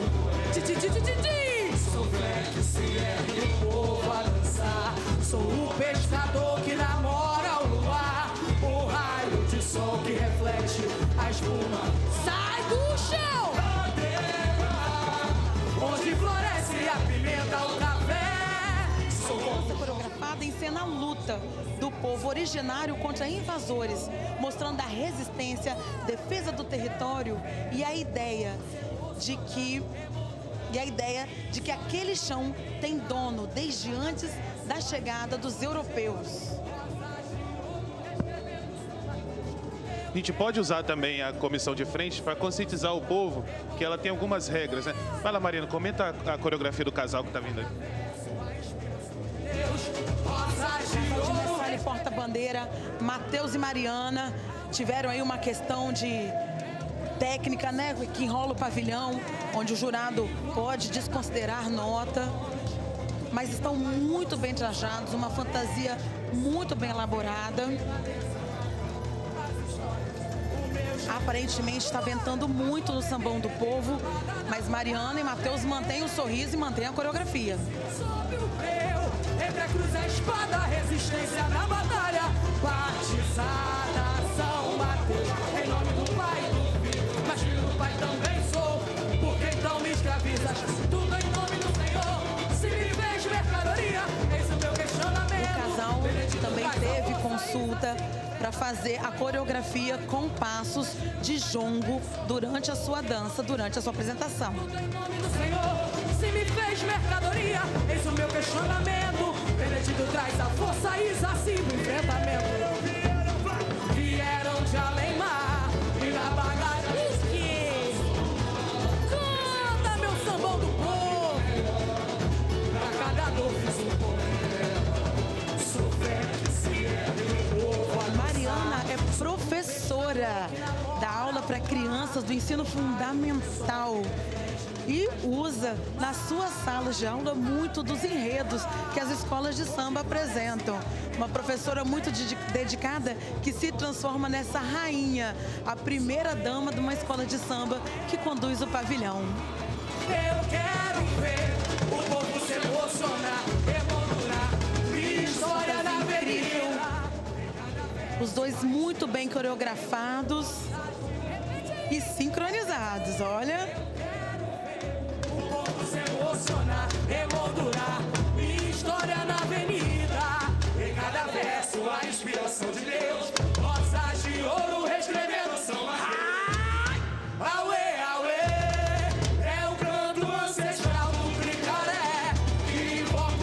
Sou velho, se ergue o povo a dançar. Sou o pescador que namora o luar. O raio de sol que reflete a espuma. Sai do chão! Onde floresce a pimenta, o café. Sou dança coreografada ensena a luta do povo originário contra invasores, mostrando a resistência, defesa do território e a ideia de que aquele chão tem dono desde antes da chegada dos europeus. A gente pode usar também a comissão de frente para conscientizar o povo que ela tem algumas regras, né? Fala, Marina, comenta a coreografia do casal que está vindo aí. De porta-bandeira, Matheus e Mariana tiveram aí uma questão de técnica, né, que enrola o pavilhão, onde o jurado pode desconsiderar nota, mas estão muito bem trajados, uma fantasia muito bem elaborada. Aparentemente está ventando muito no Sambão do Povo, mas Mariana e Matheus mantêm o sorriso e mantêm a coreografia. Entre a cruz e a espada, resistência na batalha. Batizada São Mateus, em nome do Pai e do Filho, mas filho do Pai também sou. Por que então me escravizas? Tudo em nome do Senhor. Se me fez mercadoria, eis o meu questionamento. O casal também teve consulta para fazer a coreografia com passos de jongo durante a sua dança, durante a sua apresentação. Tudo em nome do Senhor. Se me fez mercadoria, eis o meu questionamento. Benedito traz a força e assim do enfrentamento. Vieram de além-mar e na bagagem que canta meu sambão do povo. Pra cada dor fiz um poema. Sou velho que se ergue o povo a Mariana é professora da aula para crianças do ensino fundamental e usa nas suas salas de aula muito dos enredos que as escolas de samba apresentam. Uma professora muito dedicada que se transforma nessa rainha, a primeira dama de uma escola de samba que conduz o pavilhão. Eu quero ver o povo se emocionar, emoldurar minha história na avenida. Os dois muito bem coreografados e sincronizados, olha. Se emocionar, emoldurar minha história na avenida. Em cada verso a inspiração de Deus. Rosas de ouro reescrevendo São Mateus.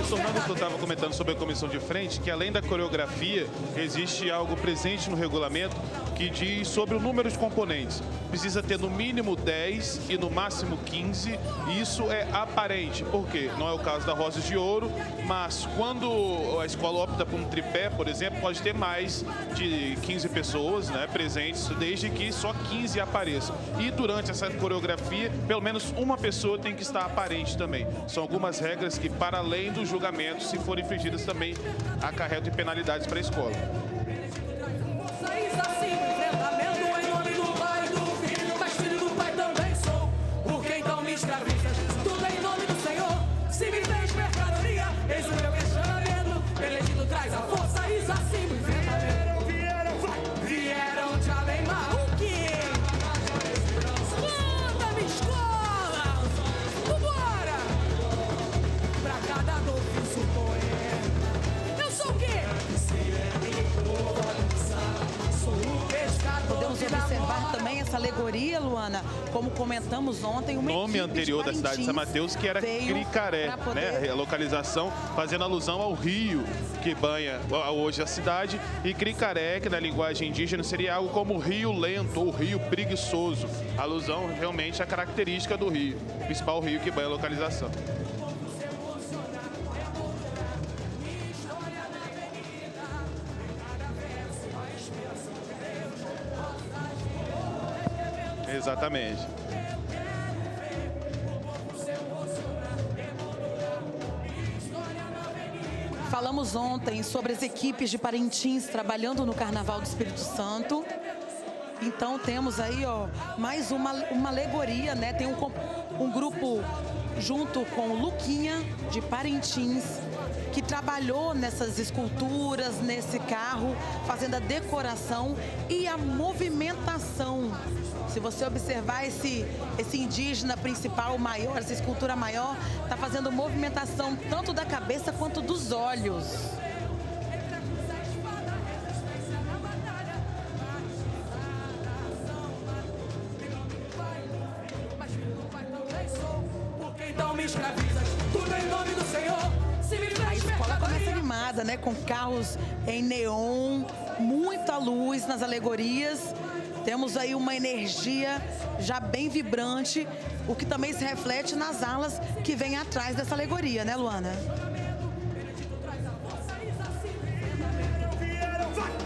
retornando ao que eu estava comentando sobre a comissão de frente, que além da coreografia, existe algo presente no regulamento que diz sobre o número de componentes. Precisa ter no mínimo 10 e no máximo 15. E isso é aparente, porque não é o caso da Rosas de Ouro, mas quando a escola opta por um tripé, por exemplo, pode ter mais de 15 pessoas, né, presentes, desde que só 15 apareçam. E durante essa coreografia, pelo menos uma pessoa tem que estar aparente também. São algumas regras que, para além do julgamento, se forem infringidas, também acarretam penalidades para a escola. Tudo em nome do Senhor, se me fez mercadoria, eis o meu questionamento, Benedito traz a força, isso assim o enfrentamento. Vieram te alemar, o quê? Manda-me escola, vambora! Pra cada dor que supõe, eu sou o quê? Sou o pescador. Podemos observar também essa alegoria, Luana, como comentamos ontem, o nome anterior da cidade de São Mateus, que era Cricaré, né? A localização fazendo alusão ao rio que banha hoje a cidade, e Cricaré, que na linguagem indígena seria algo como rio lento ou rio preguiçoso, alusão realmente à característica do rio, principal rio que banha a localização. Exatamente. Falamos ontem sobre as equipes de Parintins trabalhando no Carnaval do Espírito Santo. Então temos aí, ó, mais uma alegoria, né? Tem um grupo junto com o Luquinha de Parintins, que trabalhou nessas esculturas, nesse carro, fazendo a decoração e a movimentação. Se você observar esse indígena principal maior, essa escultura maior, está fazendo movimentação tanto da cabeça quanto dos olhos. Então me escravizas, tudo em nome do Senhor. A escola começa animada, né? Com carros em neon, muita luz nas alegorias. Temos aí uma energia já bem vibrante, o que também se reflete nas alas que vem atrás dessa alegoria, né, Luana?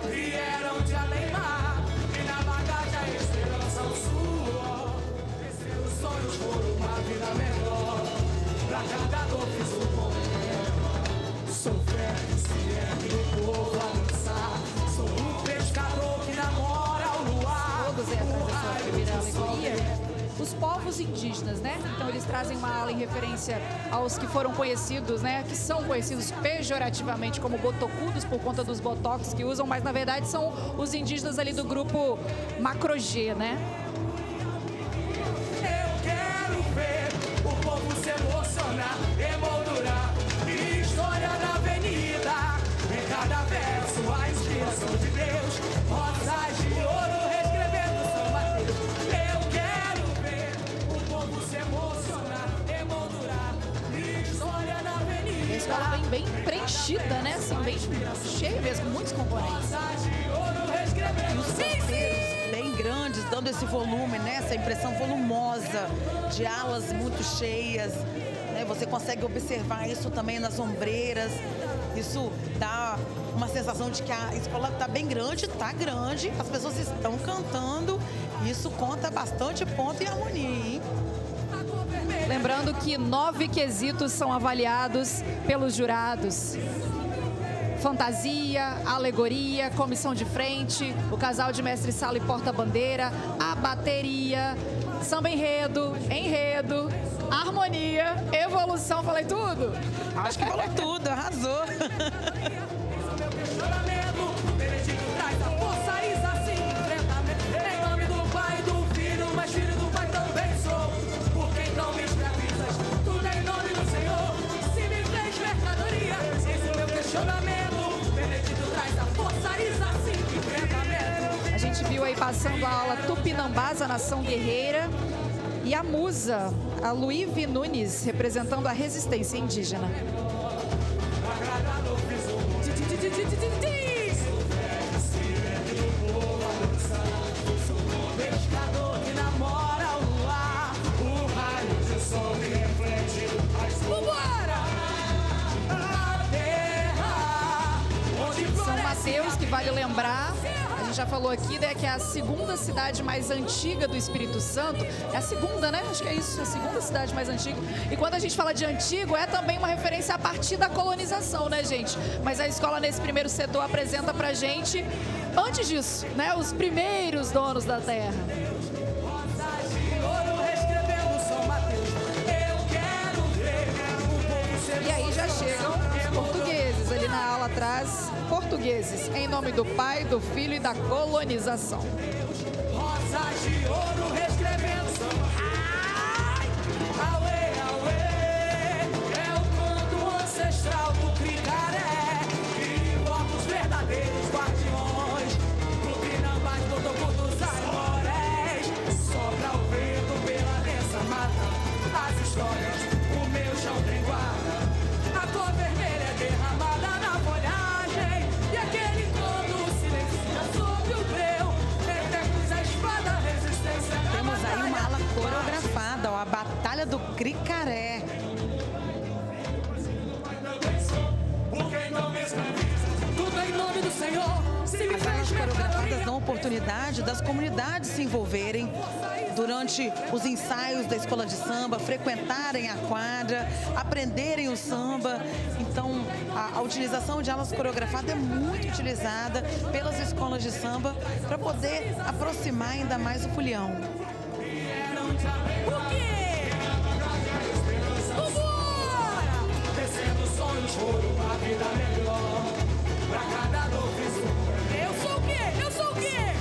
Vieram de além-mar, e na bagagem a esperança o suor. Os sonhos foram uma vida melhor, pra cada dor que supõe. Sou fé que se ergue o povo a dançar, sou um pescador que namora o luar. Todos aí atrás da sua primeira alegoria, os povos indígenas, né? Então eles trazem uma ala em referência aos que foram conhecidos, né? Que são conhecidos pejorativamente como botocudos por conta dos botox que usam, mas na verdade são os indígenas ali do grupo Macro-G, né? Eu quero ver o povo se emocionar, emoldurar história na avenida. Em cada verso a inspiração de Deus, rosas de ouro reescrevendo São Mateus. Eu quero ver o povo se emocionar, emoldurar história na avenida. A escola vem bem preenchida, né? Assim, bem cheia mesmo, muitos componentes. E os parceiros bem grandes, dando esse volume, né? Essa impressão volumosa, de alas muito cheias, né? Você consegue observar isso também nas ombreiras. Isso dá uma sensação de que a escola está bem grande, as pessoas estão cantando, isso conta bastante ponto e harmonia, hein? Lembrando que 9 quesitos são avaliados pelos jurados: fantasia, alegoria, comissão de frente, o casal de mestre-sala e porta-bandeira, a bateria, samba enredo, harmonia, evolução. Falei tudo? Acho que falou tudo, arrasou. Benedito traz a força, isso assim enfrentamento. Em nome do Pai, do Filho, mas filho do Pai também sou. Por quem não me escravizas, tudo em nome do Senhor. Se me fez mercadoria, esse é o meu questionamento. Benedito traz a força, isso assim enfrentamento. A gente viu aí passando a aula Tupinambás, a nação guerreira. E a musa, a Luíve Nunes, representando a resistência indígena. São Mateus, que vale lembrar, a gente já falou aqui, né, que é a segunda cidade mais antiga do Espírito Santo. É a segunda, né? Acho que é isso, a segunda cidade mais antiga. E quando a gente fala de antigo, é também uma referência a partir da colonização, né, gente? Mas a escola, nesse primeiro setor, apresenta pra gente, antes disso, né, os primeiros donos da terra. E aí já chegam os portugueses, ali na aula atrás, portugueses, em nome do Pai, do Filho e da colonização. Rosas de ouro reescrevendo samba. Auê, auê, é o canto ancestral do Cricaré. E invocos verdadeiros guardiões, Tupinambás, Botocudos, Aimorés. Sopra o vento pela densa mata, as histórias, o meu chão tem guarda. A cor vermelha é derramada na folhagem, e aquele todo silencia sobre o breu. Eternos a espada, resistência. Temos aí uma ala coreografada, ó, a Batalha do Cricaré. Tudo em nome do Senhor. As alas coreografadas dão oportunidade das comunidades se envolverem durante os ensaios da escola de samba, frequentarem a quadra, aprenderem o samba. Então, a utilização de alas coreografadas é muito utilizada pelas escolas de samba para poder aproximar ainda mais o folião. O quê? Vambora! Descendo sonhos, ouro, a vida melhor. Pra cada novo. Eu sou o quê? Eu sou o quê?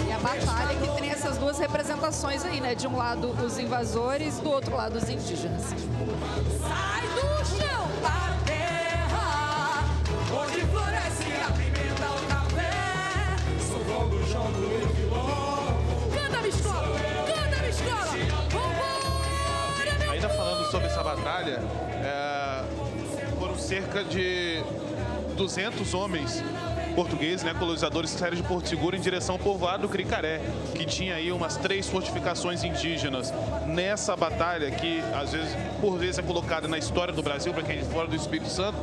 E a batalha que tem essas duas representações aí, né? De um lado os invasores, do outro lado os indígenas. Sai do chão para a terra, onde floresce a pimenta, o café. Sou bom do jongo e vilão. Canta, minha escola! Canta, minha escola! Vambora, meu Ainda falando sobre essa batalha, foram cerca de 200 homens portugueses, né, colonizadores que saíram de Porto Seguro em direção ao povoado do Cricaré, que tinha aí umas 3 fortificações indígenas. Nessa batalha, que às vezes, por vezes é colocada na história do Brasil, para quem é de fora do Espírito Santo,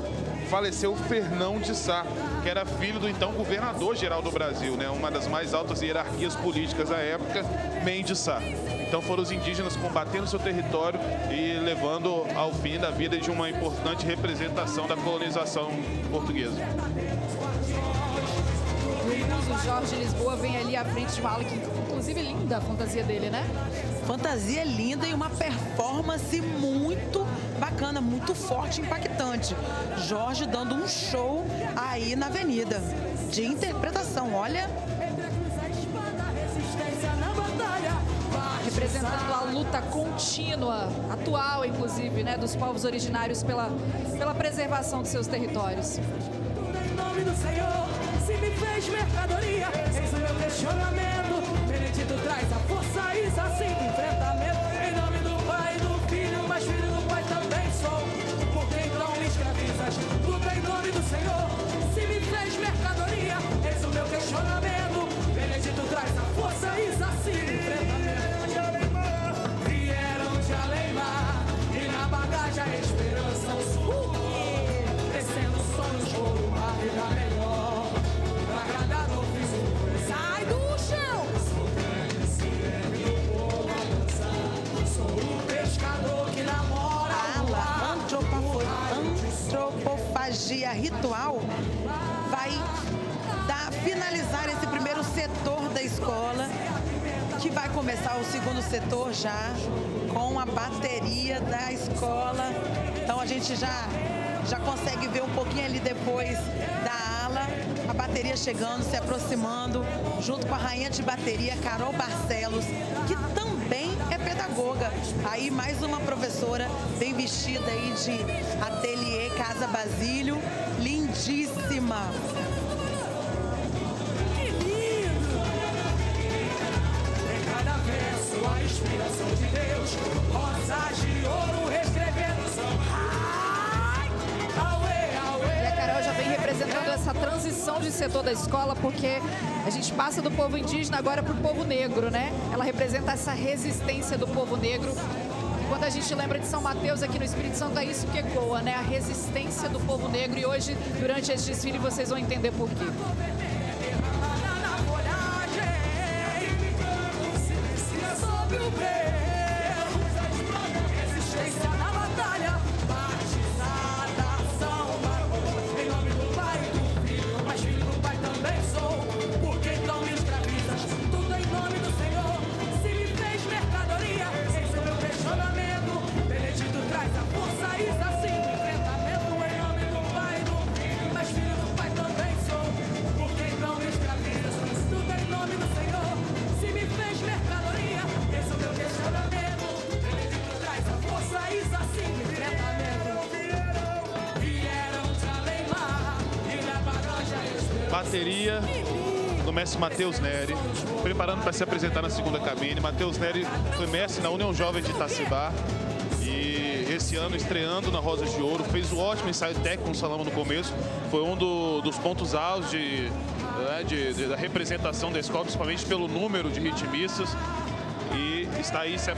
faleceu Fernão de Sá, que era filho do então governador-geral do Brasil, né, uma das mais altas hierarquias políticas da época, Mendes de Sá. Então foram os indígenas combatendo seu território e levando ao fim da vida de uma importante representação da colonização portuguesa. O Jorge Lisboa vem ali à frente de uma aula que, inclusive, linda a fantasia dele, né? Fantasia linda e uma performance muito bacana, muito forte, impactante. Jorge dando um show aí na avenida de interpretação, olha. Representando a luta contínua, atual, inclusive, né, dos povos originários pela preservação de seus territórios. Em nome do Senhor, se me fez mercadoria, eis o meu questionamento. Benedito traz a força e assim do enfrentamento. Em nome do Pai e do Filho, mas filho do Pai também sou. Por quem então me escravizas? Tudo em nome do Senhor, se me fez mercadoria, eis o meu questionamento. Benedito traz a força e assim do enfrentamento. Vieram de além-mar e na bagagem a esperança, o sul. Descendo sonhos, ouro, uma vida melhor. Pra cada novo sai do chão. Sou o pescador que namora. A antropofagia ritual vai finalizar esse primeiro setor da escola, que vai começar o segundo setor já com a bateria da escola. Então a gente já consegue ver um pouquinho ali depois da ala, a bateria chegando, se aproximando, junto com a rainha de bateria, Carol Barcelos, que também é pedagoga. Aí mais uma professora bem vestida aí de ateliê Casa Basílio, lindíssima. Que lindo! a inspiração de Deus. Rosas de ouro reescrevendo são. E a Carol já vem representando essa transição de setor da escola, porque a gente passa do povo indígena agora para o povo negro, né? Ela representa essa resistência do povo negro. E quando a gente lembra de São Mateus aqui no Espírito Santo, é isso que ecoa, né? A resistência do povo negro. E hoje, durante esse desfile, vocês vão entender por quê. Sob o breu, resistência na batalha, batizada São Mateus, em nome do Pai e do Filho, mas filho do Pai também sou, porque então me escravizas, tudo em nome do Senhor, se me fez mercadoria, esse é o meu questionamento, Benedito traz a força, isso assim, enfrentamento em nome do Pai e do Filho, mas filho do Pai também sou, porque então me escravizas, tudo em nome do Senhor, se me fez mercadoria, esse é o meu questionamento. Benedito traz a força, isso assim, enfrentamento. Vieram de além-mar e na bagagem esperança. Bateria do mestre Matheus Neri, preparando para se apresentar na segunda cabine. Matheus Neri foi mestre na União Jovem de Itacibá e esse ano estreando na Rosas de Ouro, fez um ótimo ensaio técnico no salão no começo, foi um dos pontos altos da representação da escola, principalmente pelo número de ritmistas, e está aí se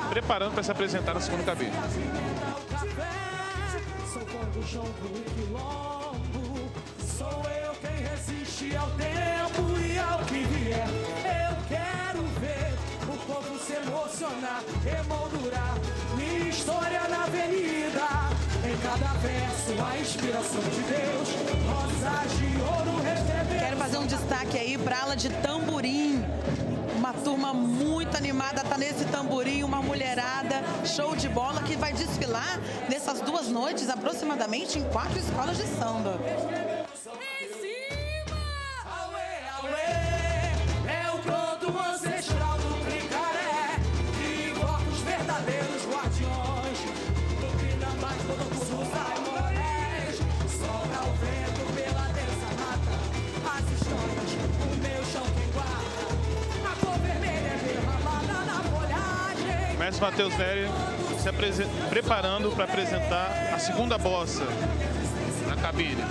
preparando para se apresentar na segunda cabine. Sou como João do Quilombo, sou eu quem resiste ao tempo e ao que vier. Eu quero ver o povo se emocionar, emoldurar minha história na avenida. Em cada verso a inspiração de Deus, rosas de ouro reescrevendo. Quero fazer um destaque aí para a ala de tamborim. Uma turma muito animada, tá nesse tamborim, uma mulherada, show de bola, que vai desfilar nessas 2 noites, aproximadamente, em 4 escolas de samba. É o canto ancestral do Cricaré, que invoca os verdadeiros guardiões do Pinambás, todo mundo sai morés. Sobra o vento pela densa mata, as histórias, o meu chão quem guarda, a cor vermelha é derramada na folhagem. Mestre Matheus Neri se preparando para apresentar a segunda bossa na cabine.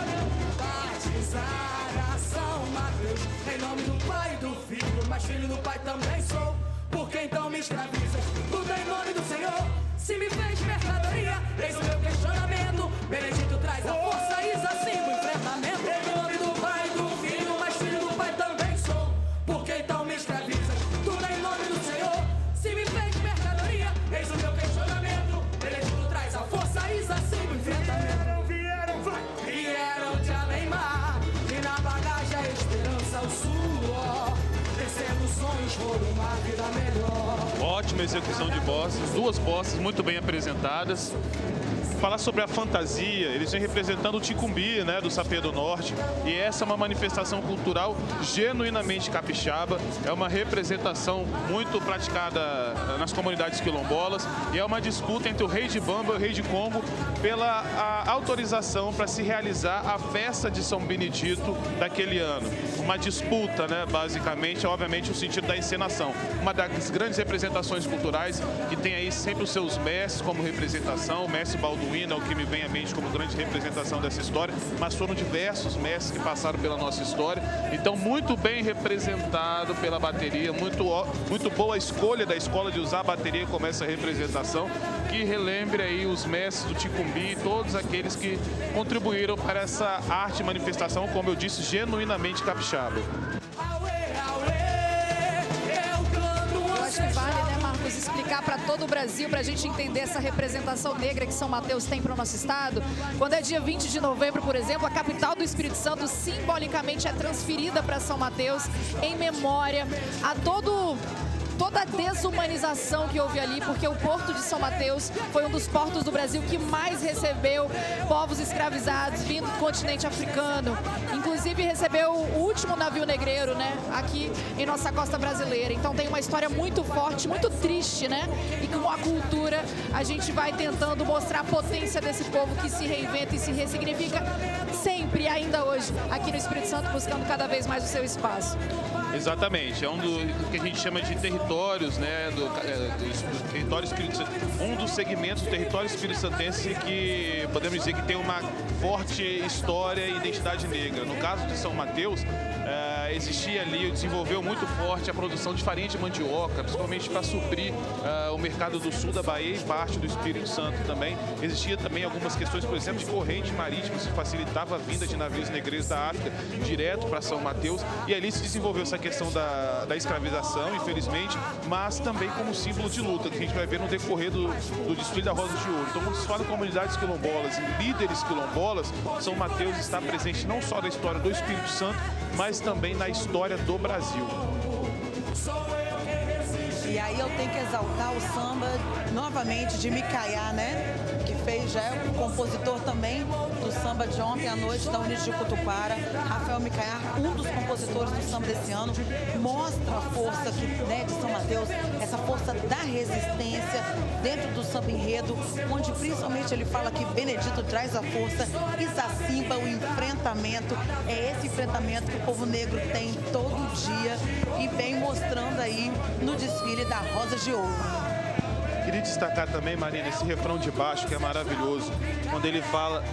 Batizada São Mateus, em nome do Pai e do Filho, mas filho do Pai também sou, porque então me escravizas, tudo em nome do Senhor, se me fez mercadoria, eis o meu questionamento, Benedito traz a força, isso assim, o enfrentamento, em nome do Pai e do Filho, mas filho do Pai também sou, porque então me escravizas, tudo em nome do Senhor, se me fez mercadoria, eis o meu questionamento, Benedito traz a força, isso assim, o enfrentamento. Vieram de além-mar e na bagagem a esperança, o suor, descendo sonhos por uma vida melhor. Ótima execução de bosses, 2 bosses muito bem apresentadas. Falar sobre a fantasia, eles vêm representando o Ticumbi, né, do Sapê do Norte, e essa é uma manifestação cultural genuinamente capixaba, é uma representação muito praticada nas comunidades quilombolas, e é uma disputa entre o rei de Bamba e o rei de Congo pela autorização para se realizar a festa de São Benedito daquele ano. Uma disputa, né, basicamente, obviamente, o sentido da encenação. Uma das grandes representações culturais que tem aí sempre os seus mestres como representação, o mestre Balduino, é o que me vem à mente como grande representação dessa história, mas foram diversos mestres que passaram pela nossa história, então muito bem representado pela bateria, muito boa a escolha da escola de usar a bateria como essa representação, que relembre aí os mestres do Ticumbi e todos aqueles que contribuíram para essa arte e manifestação, como eu disse, genuinamente capixaba. Eu acho que vale, né, Marcos, explicar para todo o Brasil, para a gente entender essa representação negra que São Mateus tem para o nosso estado. Quando é dia 20 de novembro, por exemplo, a capital do Espírito Santo simbolicamente é transferida para São Mateus em memória a toda a desumanização que houve ali, porque o Porto de São Mateus foi um dos portos do Brasil que mais recebeu povos escravizados vindo do continente africano. Inclusive recebeu o último navio negreiro, né, aqui em nossa costa brasileira. Então tem uma história muito forte, muito triste, né? E com a cultura a gente vai tentando mostrar a potência desse povo que se reinventa e se ressignifica sempre, ainda hoje, aqui no Espírito Santo, buscando cada vez mais o seu espaço. Exatamente, é um do que a gente chama de territórios, né, do território espírito santo, um dos segmentos do território espírito santense que podemos dizer que tem uma forte história e identidade negra. No caso de São Mateus, existia ali, desenvolveu muito forte a produção de farinha de mandioca, principalmente para suprir o mercado do sul da Bahia e parte do Espírito Santo também. Existia também algumas questões, por exemplo, de corrente marítima, que facilitava a vinda de navios negreiros da África direto para São Mateus, e ali se desenvolveu essa questão da escravização, infelizmente, mas também como símbolo de luta, que a gente vai ver no decorrer do desfile da Rosa de Ouro. Então, quando se fala em comunidades quilombolas e líderes quilombolas, São Mateus está presente não só na história do Espírito Santo, mas também na história do Brasil. E aí eu tenho que exaltar o samba novamente de Micaiá, né? Que já é o compositor também do samba de ontem à noite da Unidos de Cutuquara. Rafael Micaiá, um dos compositores do samba desse ano, mostra a força de São Mateus, essa força da resistência dentro do samba enredo, onde principalmente ele fala que Benedito traz a força, exacimba o enfrentamento. É esse enfrentamento que o povo negro tem todo dia e vem mostrando aí no desfile da Rosa de Ouro. Queria destacar também, Marina, esse refrão de baixo que é maravilhoso, quando ele fala...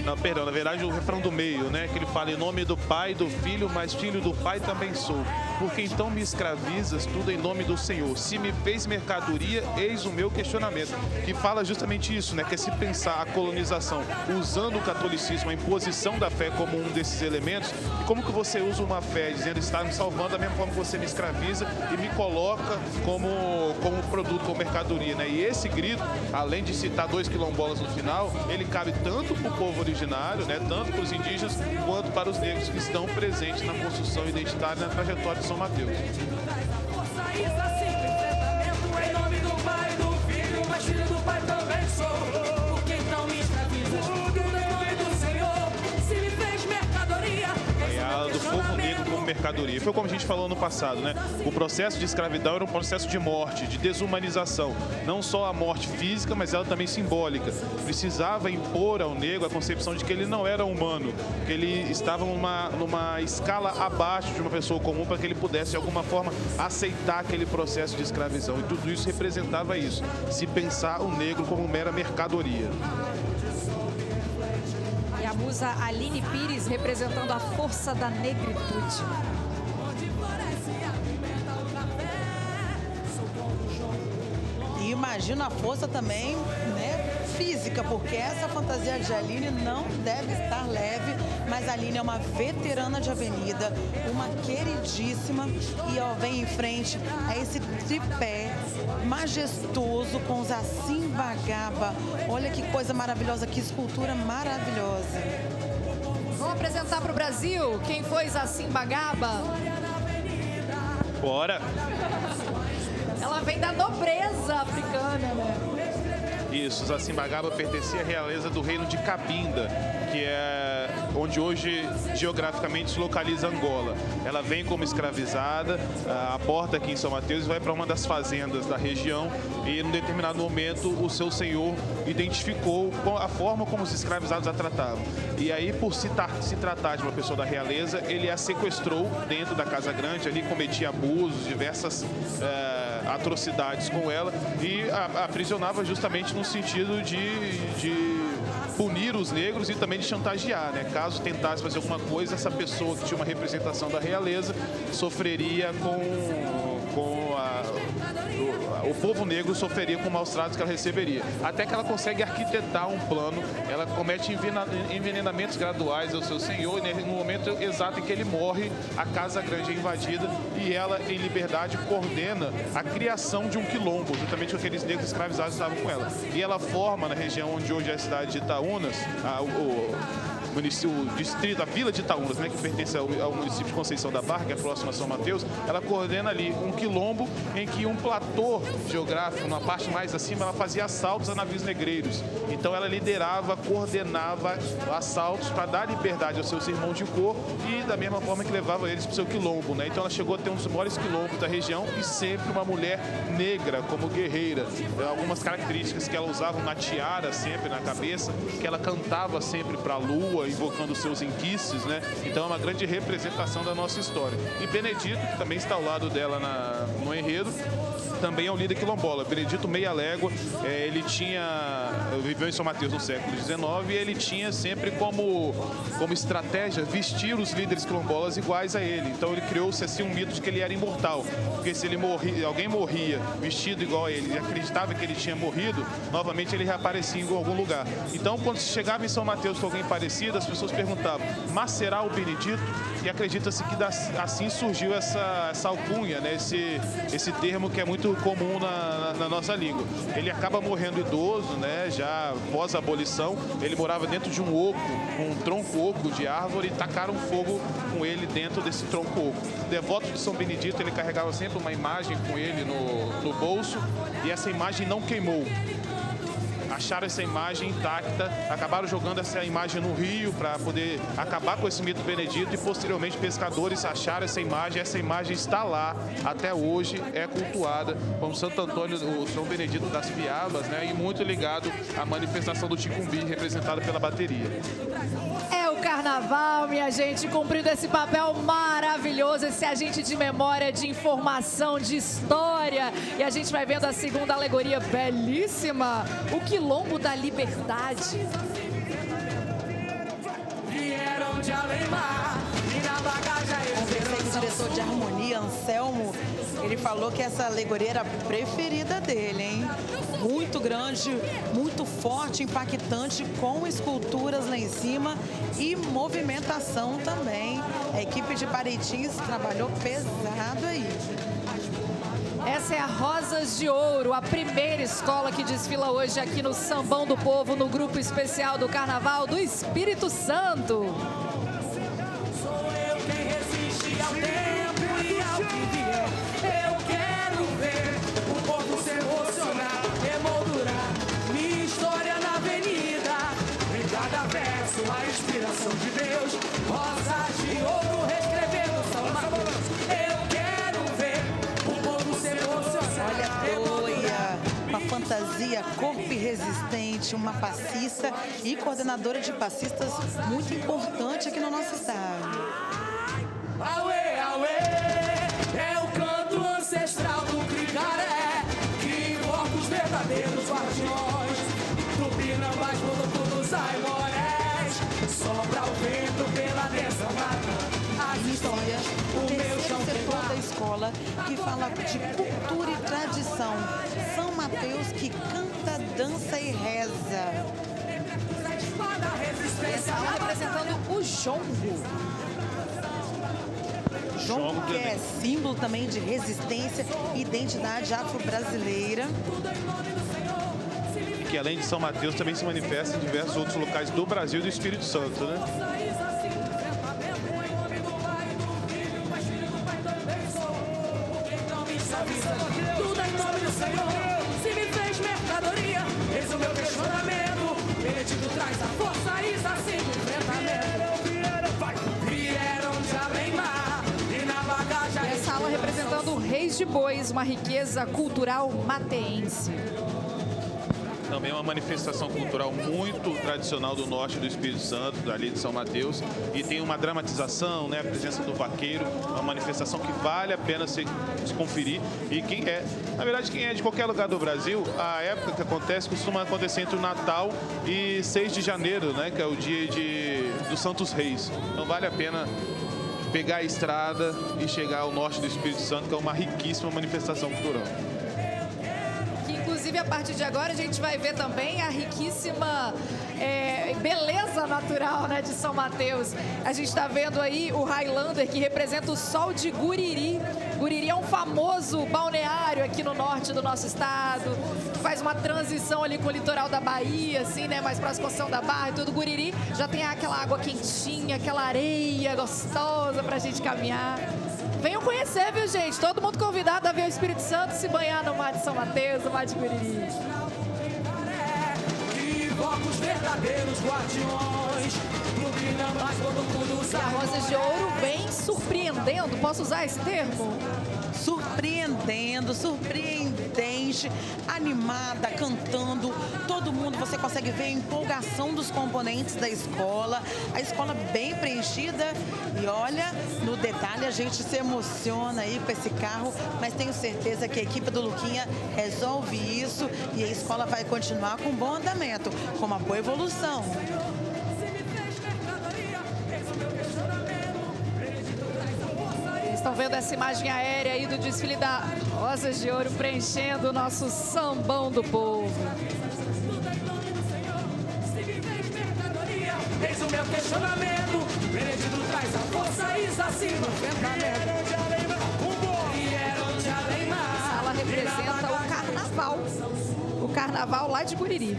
Não, perdão, na verdade o refrão do meio, né? Que ele fala em nome do Pai, do Filho, mas filho do Pai também sou. Porque então me escravizas, tudo em nome do Senhor. Se me fez mercadoria, eis o meu questionamento. Que fala justamente isso, né? Que é se pensar a colonização usando o catolicismo, a imposição da fé como um desses elementos. E como que você usa uma fé dizendo está me salvando da mesma forma que você me escraviza e me coloca como produto, como mercadoria, né? E esse grito, além de citar 2 quilombolas no final, ele cabe tanto para o povo originário, né, tanto para os indígenas quanto para os negros que estão presentes na construção identitária e na trajetória de São Mateus. Em nome do Pai, do Filho, mas filho do Pai também sou. Porque então me escraviza, tudo em nome do Senhor. Se me fez mercadoria, Do povo negro como mercadoria. Foi como a gente falou no passado, né? O processo de escravidão era um processo de morte, de desumanização. Não só a morte física, mas ela também simbólica. Precisava impor ao negro a concepção de que ele não era humano, que ele estava numa escala abaixo de uma pessoa comum para que ele pudesse, de alguma forma, aceitar aquele processo de escravidão. E tudo isso representava isso, se pensar o negro como mera mercadoria. E a musa Aline Pires representando a força da negritude. E imagina a força também, né, física, porque essa fantasia de Aline não deve estar leve, mas a Aline é uma veterana de avenida, uma queridíssima, e ó, vem em frente a esse tripé majestoso com os Assim Bagaba. Olha que coisa maravilhosa, que escultura maravilhosa. Vamos apresentar para o Brasil quem foi Assim Bagaba. Bora! Ela vem da nobreza africana, né? Isso, Assim Bagaba pertencia à realeza do reino de Cabinda, que é onde hoje geograficamente se localiza Angola. Ela vem como escravizada, aporta aqui em São Mateus e vai para uma das fazendas da região, e em um determinado momento o seu senhor identificou a forma como os escravizados a tratavam. E aí, por se tratar de uma pessoa da realeza, ele a sequestrou dentro da Casa Grande, ali cometia abusos, diversas atrocidades com ela, e a aprisionava justamente no sentido de punir os negros e também de chantagear, né? Caso tentasse fazer alguma coisa, essa pessoa que tinha uma representação da realeza sofreria o povo negro sofreria com maus tratos que ela receberia. Até que ela consegue arquitetar um plano, ela comete envenenamentos graduais ao seu senhor, e no momento exato em que ele morre, a Casa Grande é invadida e ela, em liberdade, coordena a criação de um quilombo, justamente com aqueles negros escravizados que estavam com ela. E ela forma, na região onde hoje é a cidade de Itaúnas, o distrito, a vila de Itaúnas, né, que pertence ao município de Conceição da Barra, que é próximo a São Mateus, ela coordena ali um quilombo em que um platô geográfico, na parte mais acima, ela fazia assaltos a navios negreiros. Então ela liderava, coordenava assaltos para dar liberdade aos seus irmãos de cor e da mesma forma que levava eles para o seu quilombo, né? Então ela chegou a ter um dos maiores quilombos da região e sempre uma mulher negra como guerreira. Algumas características que ela usava, uma tiara sempre na cabeça, que ela cantava sempre para a lua lua invocando seus enquices, né? Então é uma grande representação da nossa história. E Benedito, que também está ao lado dela no enredo, também é um líder quilombola. Benedito Meia Légua, ele viveu em São Mateus no século XIX e ele tinha sempre como estratégia vestir os líderes quilombolas iguais a ele. Então ele criou-se assim um mito de que ele era imortal, porque se alguém morria vestido igual a ele e acreditava que ele tinha morrido, novamente ele reaparecia em algum lugar. Então quando se chegava em São Mateus com alguém parecido, as pessoas perguntavam, mas será o Benedito? E acredita-se que assim surgiu essa alcunha, né? Esse termo que é muito comum na nossa língua. Ele acaba morrendo idoso, né? Já pós a abolição, ele morava dentro de um oco, um tronco oco de árvore, e tacaram fogo com ele dentro desse tronco oco. Devoto de São Benedito, ele carregava sempre uma imagem com ele no bolso, e essa imagem não queimou. Acharam essa imagem intacta, acabaram jogando essa imagem no rio para poder acabar com esse mito Benedito, e posteriormente pescadores acharam essa imagem está lá até hoje, é cultuada como Santo Antônio, o São Benedito das Piabas, né? E muito ligado à manifestação do Ticumbi, representada pela bateria. É o carnaval, minha gente, cumprindo esse papel maravilhoso, esse agente de memória, de informação, de história. E a gente vai vendo a segunda alegoria belíssima, o Quilombo da Liberdade. Vieram de Além-Mar e na bagagem O diretor de harmonia, Anselmo, ele falou que essa alegoria era a preferida dele, hein? Muito grande, muito forte, impactante, com esculturas lá em cima e movimentação também. A equipe de Parintins trabalhou pesado aí. Essa é a Rosas de Ouro, a primeira escola que desfila hoje aqui no Sambão do Povo, no grupo especial do Carnaval do Espírito Santo. Sou eu quem resiste ao tempo e ao que vier. Eu quero ver o povo se emocionar, emoldurar minha história na avenida. Em cada verso a inspiração de Deus, rosas de ouro reescrevendo São Mateus. Eu quero ver o povo se emocionar. Olha a Toia, com a fantasia corpo e resistente, uma passista e coordenadora de passistas muito importante aqui no nosso estado. Auê, auê, é o canto ancestral do Cricaré, que invoca os verdadeiros guardiões, Tupinambás, Murucus, Aimorés, sopra o vento pela densa mata. As histórias, o meu chão setor da escola, que fala de cultura e tradição. São Mateus, que canta, dança e reza. Essa aula representando o jongo. Jongo, que é símbolo também de resistência e identidade afro-brasileira. E que além de São Mateus também se manifesta em diversos outros locais do Brasil e do Espírito Santo, né? Tudo em nome do Senhor, se me fez mercadoria, eis o meu questionamento. Benedito traz a força e assim o enfrentamento. Vieram de Além-Mar e na bagagem. Essa aula representando o Reis de Bois, uma riqueza cultural mateense. Também é uma manifestação cultural muito tradicional do norte do Espírito Santo, dali de São Mateus, e tem uma dramatização, né, a presença do vaqueiro, uma manifestação que vale a pena se conferir. E na verdade, quem é de qualquer lugar do Brasil, a época que acontece costuma acontecer entre o Natal e 6 de janeiro, né, que é o dia dos Santos Reis. Então vale a pena pegar a estrada e chegar ao norte do Espírito Santo, que é uma riquíssima manifestação cultural. Inclusive, a partir de agora, a gente vai ver também a riquíssima beleza natural, né, de São Mateus. A gente está vendo aí o Highlander, que representa o sol de Guriri. Guriri é um famoso balneário aqui no norte do nosso estado, que faz uma transição ali com o litoral da Bahia, assim, né, mais próximo ao Céu da Barra e tudo. Guriri já tem aquela água quentinha, aquela areia gostosa pra gente caminhar. Venham conhecer, viu, gente? Todo mundo convidado a ver o Espírito Santo se banhar no mar de São Mateus, no mar de Guriri. Invoca os verdadeiros guardiões. E a Rosas de Ouro vem surpreendendo, posso usar esse termo? Surpreendendo, surpreendente, animada, cantando, todo mundo mundo, você consegue ver a empolgação dos componentes da escola, a escola bem preenchida e olha, no detalhe a gente se emociona aí com esse carro, mas tenho certeza que a equipe do Luquinha resolve isso e a escola vai continuar com um bom andamento, com uma boa evolução. Estão vendo essa imagem aérea aí do desfile da Rosas de Ouro preenchendo o nosso sambão do povo. Eis o meu questionamento, Benedito traz a força e acima. A sala representa o carnaval. O carnaval lá de Guriri.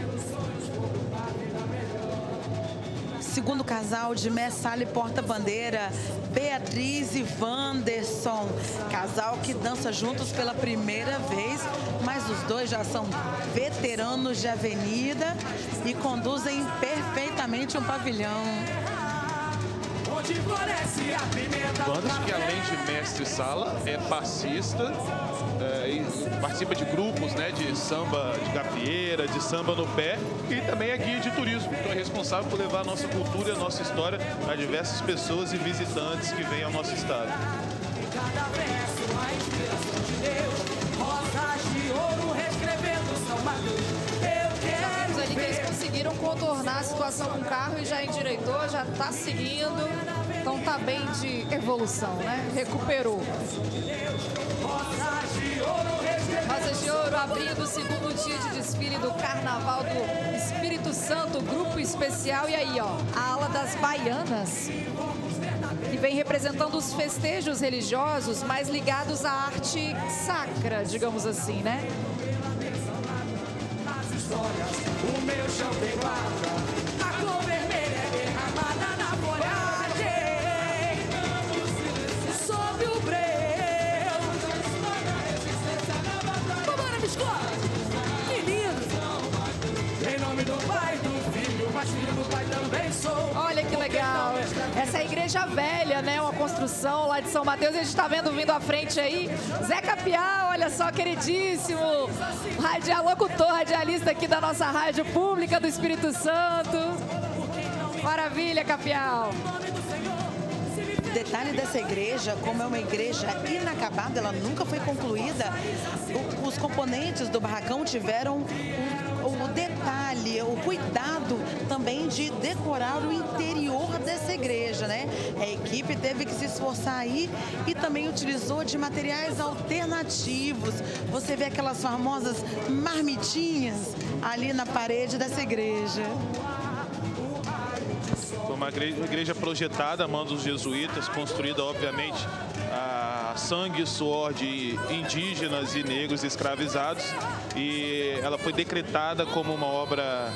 Segundo casal de Messala e Porta-Bandeira, Beatriz e Wanderson. Casal que dança juntos pela primeira vez, mas os dois já são veteranos de avenida e conduzem perfeitamente um pavilhão. Wanderson, que além de mestre-sala, é passista, e participa de grupos, né, de samba de gafieira, de samba no pé, e também é guia de turismo. Então é responsável por levar a nossa cultura e a nossa história a diversas pessoas e visitantes que vêm ao nosso estado. Já vimos ali que eles conseguiram contornar a situação com o carro e já endireitou, já está seguindo. Então tá bem de evolução, né? Recuperou. Rosas de Ouro abrindo o segundo dia de desfile do Carnaval do Espírito Santo, grupo especial. E aí, ó, a ala das baianas, que vem representando os festejos religiosos mais ligados à arte sacra, digamos assim, né? O meu chão tem guarda, a cor vermelha é derramada na folhagem. Sob o breu. Vambora, biscoito! Menino! Em nome do Pai, do Filho, mas filho do Pai também sou. Olha que legal! Essa é a igreja velha, né? Uma construção lá de São Mateus. E a gente tá vendo vindo à frente aí Zé Capial, olha só, queridíssimo. Locutor, radialista aqui da nossa rádio pública do Espírito Santo. Maravilha, Capial! O detalhe dessa igreja, como é uma igreja inacabada, ela nunca foi concluída, os componentes do barracão tiveram o detalhe, o cuidado também de decorar o interior dessa igreja, né? A equipe teve que se esforçar aí e também utilizou de materiais alternativos. Você vê aquelas famosas marmitinhas ali na parede dessa igreja. Foi uma igreja projetada a mão dos jesuítas, construída, obviamente, a sangue e suor de indígenas e negros escravizados. E ela foi decretada como uma obra,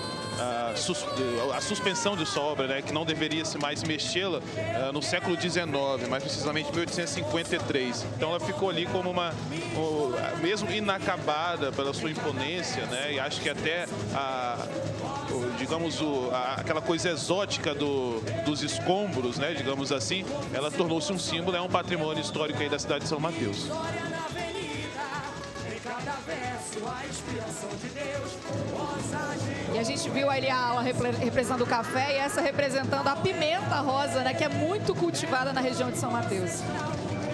a suspensão de sua obra, né, que não deveria se mais mexê-la no século XIX, mais precisamente em 1853. Então ela ficou ali como uma, mesmo inacabada pela sua imponência, né, e acho que até digamos, aquela coisa exótica dos escombros, né, digamos assim, ela tornou-se um símbolo, é um patrimônio histórico aí da cidade de São Mateus. E a gente viu ali a ala representando o café e essa representando a pimenta rosa, né, que é muito cultivada na região de São Mateus.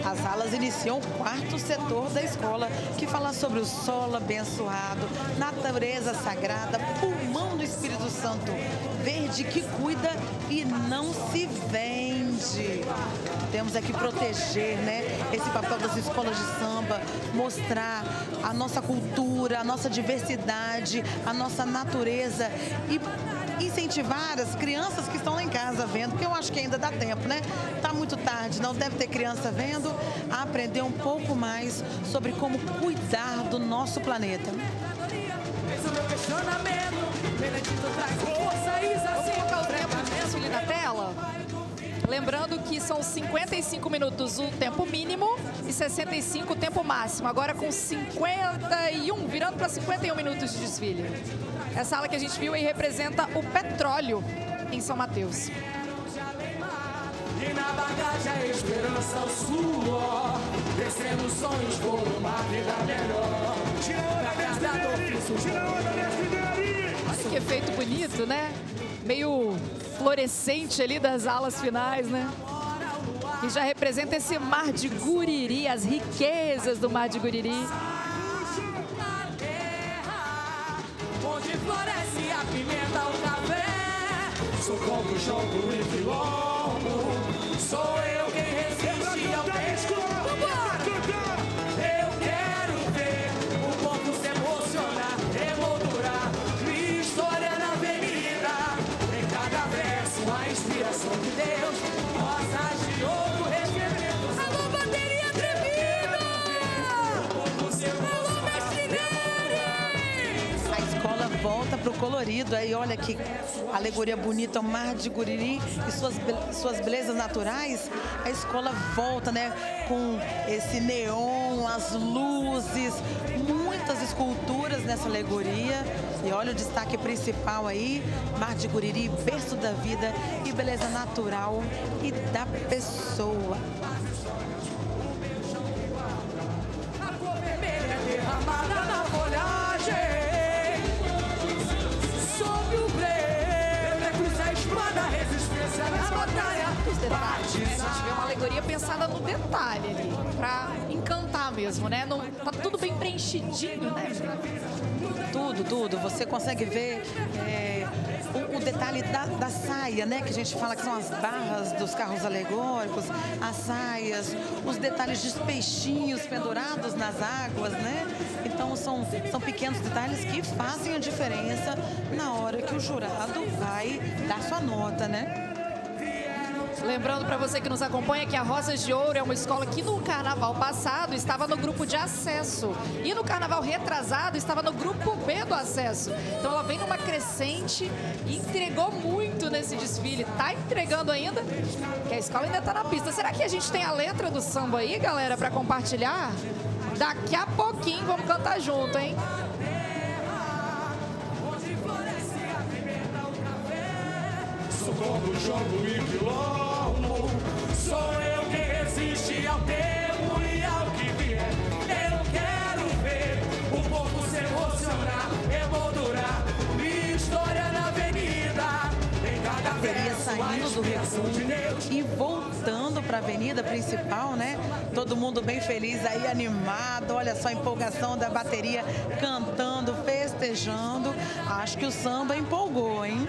As alas iniciam o quarto setor da escola, que fala sobre o solo abençoado, natureza sagrada, pulmão do Espírito Santo, verde que cuida e não se vende. Temos aqui proteger, né, esse papel das escolas de samba, mostrar a nossa cultura, a nossa diversidade, a nossa natureza e incentivar as crianças que estão lá em casa vendo, porque eu acho que ainda dá tempo, né? Tá muito tarde, não deve ter criança vendo, a aprender um pouco mais sobre como cuidar do nosso planeta. Vou colocar o tempo de desfile na tela. Lembrando que são 55 minutos o tempo mínimo e 65 o tempo máximo. Agora com 51, virando para 51 minutos de desfile. Essa ala que a gente viu aí representa o petróleo em São Mateus. E na bagagem a esperança, o suor, descendo sonhos por uma vida melhor. Tira a onda, mestre! Tira a onda, mestre! que efeito bonito, né? Meio fluorescente ali das alas finais, né? E já representa esse mar de Guriri, as riquezas do mar de Guriri. Onde floresce a pimenta, o café. Sou como jogo e quilombo. Sou eu quem resiste ao tempo. Eu quero ver o povo se emocionar, emoldurar minha história na avenida. Em cada verso a inspiração de Deus. Rosas de ouro recebendo. Alô, bateria tremida! Alô, mestre Nery! A escola volta pro colorido, aí olha que alegoria bonita, o mar de Guriri e suas belezas naturais. A escola volta, né, com esse neon, as luzes, muitas esculturas nessa alegoria. E olha o destaque principal aí, mar de Guriri, berço da vida e beleza natural e da pessoa. A cor vermelha é derramada na folhagem. Sob o breve, é cruz a espada, resistência na batalha. Os detalhes, né? A gente vê uma alegoria pensada no detalhe ali, pra encantar mesmo, né? Não, tá tudo bem preenchidinho, né? Tudo. Você consegue ver o detalhe da saia, né? Que a gente fala que são as barras dos carros alegóricos, as saias, os detalhes dos peixinhos pendurados nas águas, né? Então são pequenos detalhes que fazem a diferença na hora que o jurado vai dar sua nota, né? Lembrando para você que nos acompanha que a Rosas de Ouro é uma escola que no carnaval passado estava no grupo de acesso e no carnaval retrasado estava no grupo B do acesso. Então ela vem numa crescente e entregou muito nesse desfile. Tá entregando ainda, que a escola ainda tá na pista. Será que a gente tem a letra do samba aí, galera, para compartilhar? Daqui a pouquinho vamos cantar junto, hein? Sou como jogo e quilombo. Sou eu quem resiste ao tempo e ao que vier. Eu quero ver o povo se emocionar, emoldurar minha história na avenida. Em cada Bateria verso, saindo do recuo e voltando para a avenida principal, né? Todo mundo bem feliz aí, animado. Olha só a empolgação da bateria cantando, festejando. Acho que o samba empolgou, hein?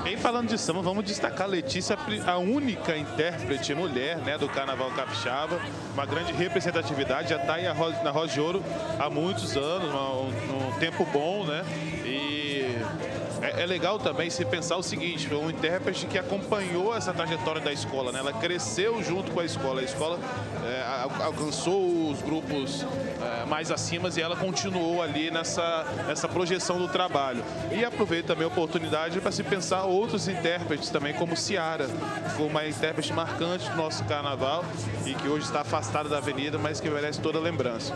E falando de samba, vamos destacar a Letícia, a única intérprete mulher, né, do Carnaval Capixaba. Uma grande representatividade, já está aí na Rosa de Ouro há muitos anos, um tempo bom, né? E é legal também se pensar o seguinte, foi um intérprete que acompanhou essa trajetória da escola, né? Ela cresceu junto com a escola alcançou os grupos mais acima e ela continuou ali nessa projeção do trabalho. E aproveito também a oportunidade para se pensar outros intérpretes também, como Ciara, que foi uma intérprete marcante do nosso carnaval e que hoje está afastada da avenida, mas que merece toda a lembrança.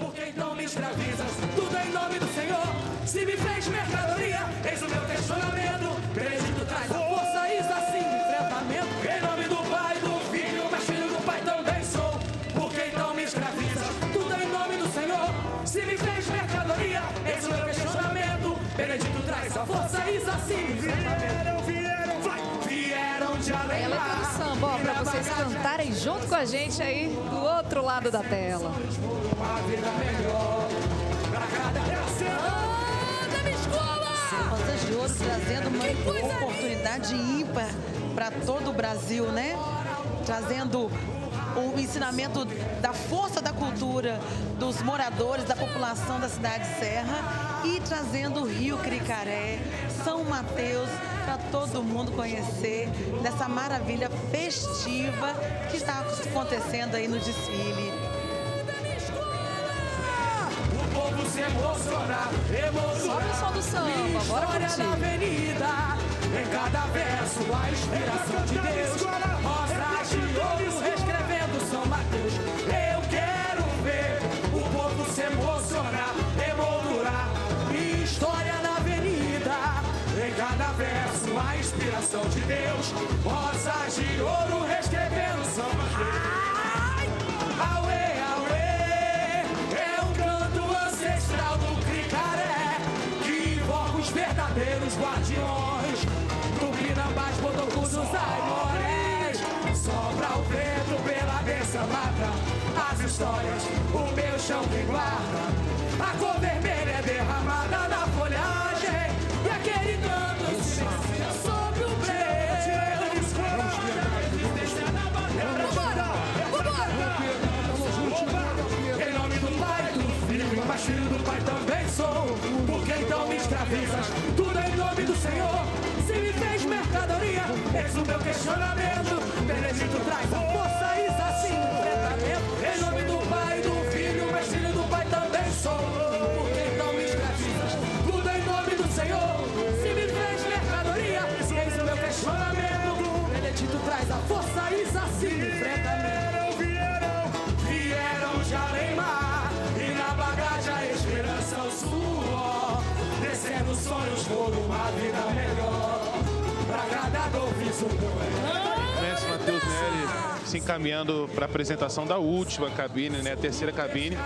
Porque então me escravizas, tudo em nome do Senhor. Se me fez mercadoria, eis o meu questionamento. Acredito traz a força, isso assim, enfrentamento. Em nome do Pai, do Filho, mas filho do Pai também sou. Porque então me escravizas, tudo em nome do Senhor. Se me fez mercadoria, eis o meu questionamento. Benedito traz a força, isso assim, enfrentamento. Vieram de Aí a letra do samba, ó, pra vocês cantarem junto com a gente aí do outro lado da tela. uma vida melhor pra cada geração. Rosas de Ouro trazendo uma oportunidade ímpar para todo o Brasil, né? Trazendo o ensinamento da força da cultura dos moradores, da população da cidade de Serra e trazendo o Rio Cricaré, São Mateus, para todo mundo conhecer dessa maravilha festiva que está acontecendo aí no desfile. O povo se emocionar, Sobe o som do samba, bora curtir. na avenida, em cada verso a inspiração de Deus. Rosas de ouro reescrevendo São Mateus. Eu quero ver o povo se emocionar, emoldurar minha história na avenida. Em cada verso a inspiração de Deus. Rosas de ouro reescrevendo São Mateus. Auê, auê, é o canto ancestral do Cricaré. guardiões, Tupinambás, Botocudos, Aimorés. Sopra o vento pela densa mata, as histórias, o meu chão que guarda. A cor vermelha é derramada na folhagem, e aquele canto silencia sobre o breu. Em nome do Pai, do Filho, mas filho do Pai também sou. Porque então me escravizas, tudo em nome do Senhor. Se me fez mercadoria, eis o meu questionamento. Benedito traz a força e assim enfrentamento. Em nome do Pai, do Filho, mas filho do Pai também sou. Porque então me escravizas, tudo em nome do Senhor. Se me fez mercadoria, eis o meu questionamento. Benedito traz a força e assim enfrentamento. Vieram de além-mar, e na bagagem a esperança, o suor. Descendo sonhos por uma vida melhor, pra agradador viso do Mestre Matheus Nery se encaminhando para a apresentação da última cabine, né, a terceira cabine.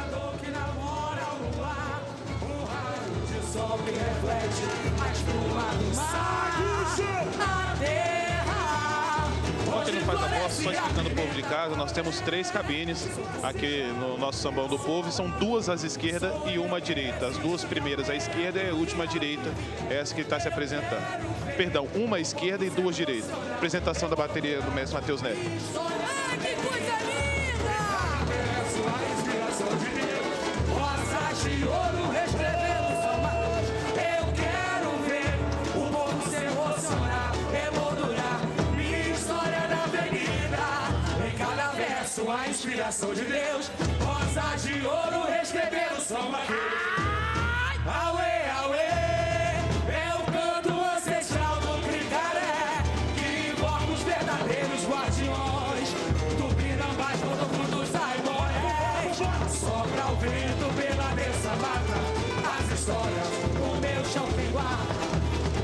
Ontem no Faz a Voz, só explicando o povo de casa, nós temos 3 cabines aqui no nosso Sambão do Povo, e são 2 à esquerda e uma à direita. As 2 primeiras à esquerda e a última à direita, essa que está se apresentando. Perdão, uma à esquerda e 2 à direita. Apresentação da bateria do mestre Matheus Nery. Que coisa linda! Rosas de ouro escrevendo samba. Eu quero ver o povo se emocionar, emoldurar minha história na avenida. Em cada verso a inspiração de Deus. Rosas de ouro escrevendo samba. Auê, auê! É o canto ancestral do Cricaré, que invoca os verdadeiros guardiões. Tupinambás, Botocudos, Aimorés. Sopra o vento pela densa mata, as histórias, o meu chão tem guarda.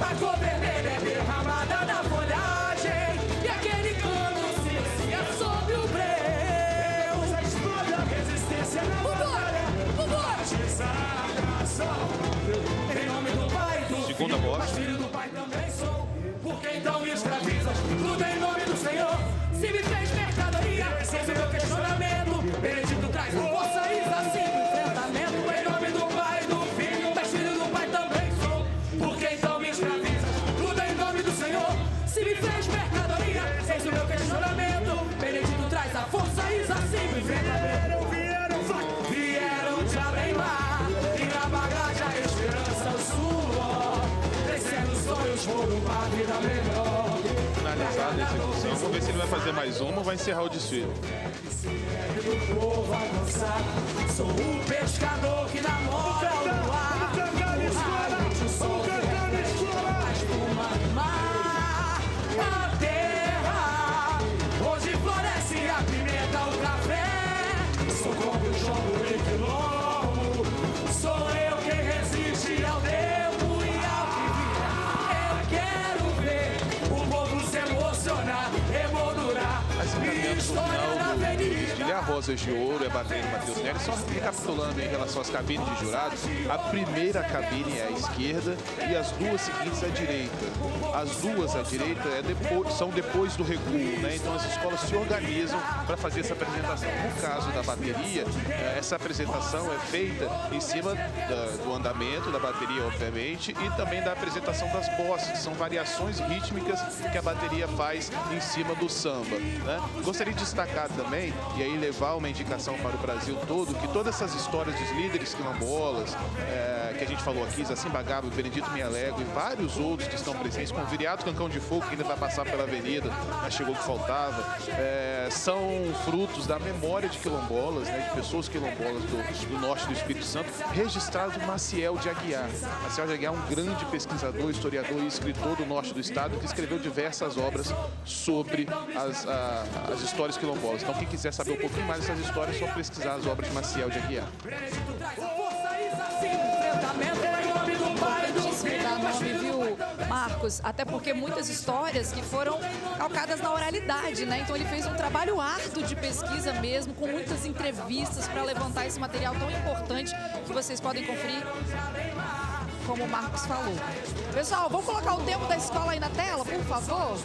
A cor vermelha é derramada na folhagem, e aquele canto silencia sobre o breu. Explode a resistência na batalha, em nome do Pai, do Segunda Filho, voz. mas filho do Pai também sou. Porque então me escravizas, tudo em nome do Senhor. Se me fez mercadoria, esse é o meu questionamento. Benedito traz a força e assim o enfrentamento. Em nome do Pai, do Filho, mas filho do Pai também sou. Porque então me escravizas, tudo em nome do Senhor. Se me fez mercadoria, esse é o meu questionamento. Benedito traz a força e assim o enfrentamento. Vieram de além-mar, e na bagagem a esperança, o suor. Descendo sonhos por uma vida melhor. Finalizada a execução, vamos ver se ele vai fazer mais uma ou vai encerrar o desfile. O povo vai dançar. Sou o pescador que namora o luar. O sol que reflete a espuma do mar. A terra onde floresce a pimenta, o café. Sou como o jogo em quilombo. Sou eu quem resiste ao tempo e ao que virá. Eu quero ver o povo se emocionar, emoldurar. Minha história na avenida. A Rosas de Ouro é a bateria do Matheus Nery. Só recapitulando em relação às cabines de jurados, a primeira cabine é à esquerda e as 2 seguintes à direita. As 2 à direita são depois do recuo, né? Então as escolas se organizam para fazer essa apresentação. No caso da bateria, essa apresentação é feita em cima do andamento da bateria, obviamente, e também da apresentação das bosses, que são variações rítmicas que a bateria faz em cima do samba, né? Gostaria de destacar também, e aí levar uma indicação para o Brasil todo, que todas essas histórias dos líderes quilombolas, que a gente falou aqui, Zacim Bagabo, Benedito Mialego e vários outros que estão presentes, com o Viriato Cancão de Fogo, que ainda vai passar pela avenida, mas chegou o que faltava, são frutos da memória de quilombolas, né, de pessoas quilombolas do norte do Espírito Santo, registrado Maciel de Aguiar. Maciel de Aguiar é um grande pesquisador, historiador e escritor do norte do estado, que escreveu diversas obras sobre as histórias quilombolas. Então, quem quiser saber um pouquinho mais dessas histórias, é só pesquisar as obras de Maciel de Aguiar. Viu, Marcos? Até porque muitas histórias que foram calcadas na oralidade, né? Então ele fez um trabalho árduo de pesquisa mesmo, com muitas entrevistas para levantar esse material tão importante que vocês podem conferir como o Marcos falou. Pessoal, vamos colocar o tempo da escola aí na tela, por favor?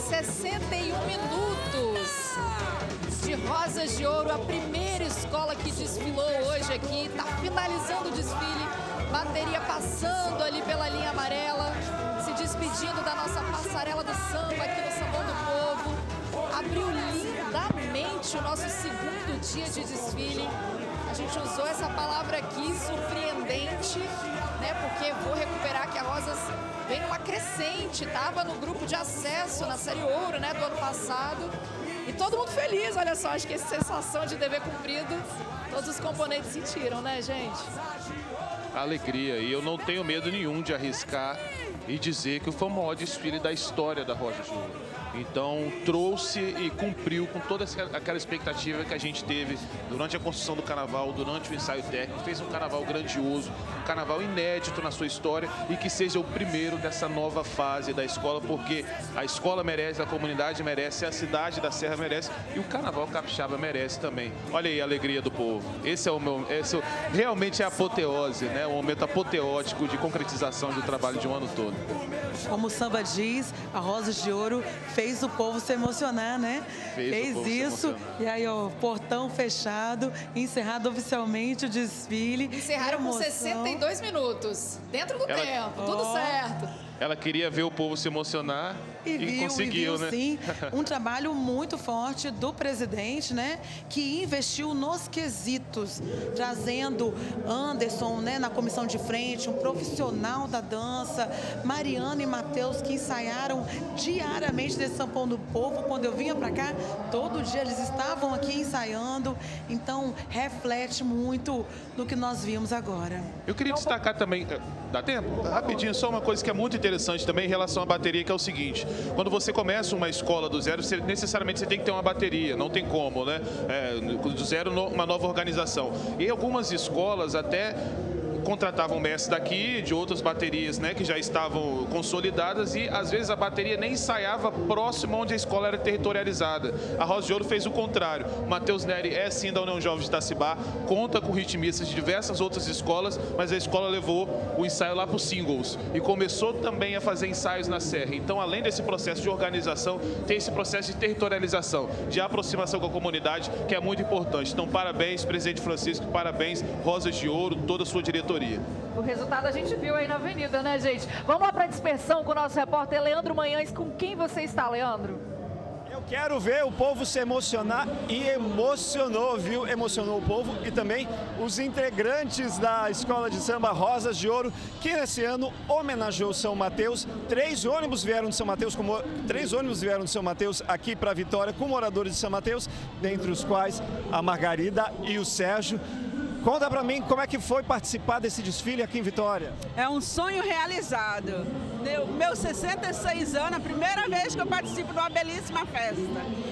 61 minutos de Rosas de Ouro, a primeira escola que desfilou hoje aqui, está finalizando o desfile, bateria passando ali pela linha amarela, se despedindo da nossa passarela do samba aqui no Sambão do Povo. Abriu lindamente o nosso segundo dia de desfile. A gente usou essa palavra aqui, surpreendente, né? Porque vou recuperar que a Rosas vem numa crescente, estava no grupo de acesso na Série Ouro, né, do ano passado. E todo mundo feliz, olha só, acho que essa sensação de dever cumprido, todos os componentes sentiram, né, gente? Alegria, e eu não tenho medo nenhum de arriscar e dizer que foi o maior desfile da história da Rosas de Ouro. Então, trouxe e cumpriu com toda aquela expectativa que a gente teve durante a construção do carnaval, durante o ensaio técnico. Fez um carnaval grandioso, um carnaval inédito na sua história e que seja o primeiro dessa nova fase da escola, porque a escola merece, a comunidade merece, a cidade da Serra merece e o carnaval capixaba merece também. Olha aí a alegria do povo. Esse realmente é a apoteose, né? Um momento apoteótico de concretização do trabalho de um ano todo. Como o samba diz, a Rosas de Ouro fez o povo se emocionar, né? Fez isso. E aí, ó, portão fechado, encerrado oficialmente o desfile. Encerraram com 62 minutos, dentro do tempo, tudo certo. Ela queria ver o povo se emocionar e conseguiu, né? Sim, um trabalho muito forte do presidente, né? Que investiu nos quesitos, trazendo Anderson, né? Na comissão de frente, um profissional da dança, Mariana e Matheus, que ensaiaram diariamente nesse Sambão do Povo. Quando eu vinha para cá, todo dia eles estavam aqui ensaiando. Então, reflete muito do que nós vimos agora. Eu queria destacar também, dá tempo? Rapidinho, só uma coisa que é muito interessante também em relação à bateria, que é o seguinte: quando você começa uma escola do zero, necessariamente você tem que ter uma bateria, não tem como, né? Do zero, uma nova organização. E algumas escolas até contratavam mestres daqui, de outras baterias, né, que já estavam consolidadas, e às vezes a bateria nem ensaiava próximo onde a escola era territorializada. A Rosa de Ouro fez o contrário. O Matheus Neri é sim da União Jovem de Itacibá, conta com ritmistas de diversas outras escolas, mas a escola levou o ensaio lá para os singles e começou também a fazer ensaios na Serra. Então, além desse processo de organização, tem esse processo de territorialização, de aproximação com a comunidade, que é muito importante. Então, parabéns, presidente Francisco, parabéns, Rosas de Ouro, toda a sua diretoria. O resultado a gente viu aí na avenida, né, gente? Vamos lá para a dispersão com o nosso repórter Leandro Manhães. Com quem você está, Leandro? Eu quero ver o povo se emocionar e emocionou, viu? Emocionou o povo e também os integrantes da Escola de Samba Rosas de Ouro, que nesse ano homenageou São Mateus. Três ônibus vieram de São Mateus aqui para Vitória com moradores de São Mateus, dentre os quais a Margarida e o Sérgio. Conta pra mim como é que foi participar desse desfile aqui em Vitória. É um sonho realizado. Meus 66 anos, a primeira vez que eu participo de uma belíssima festa.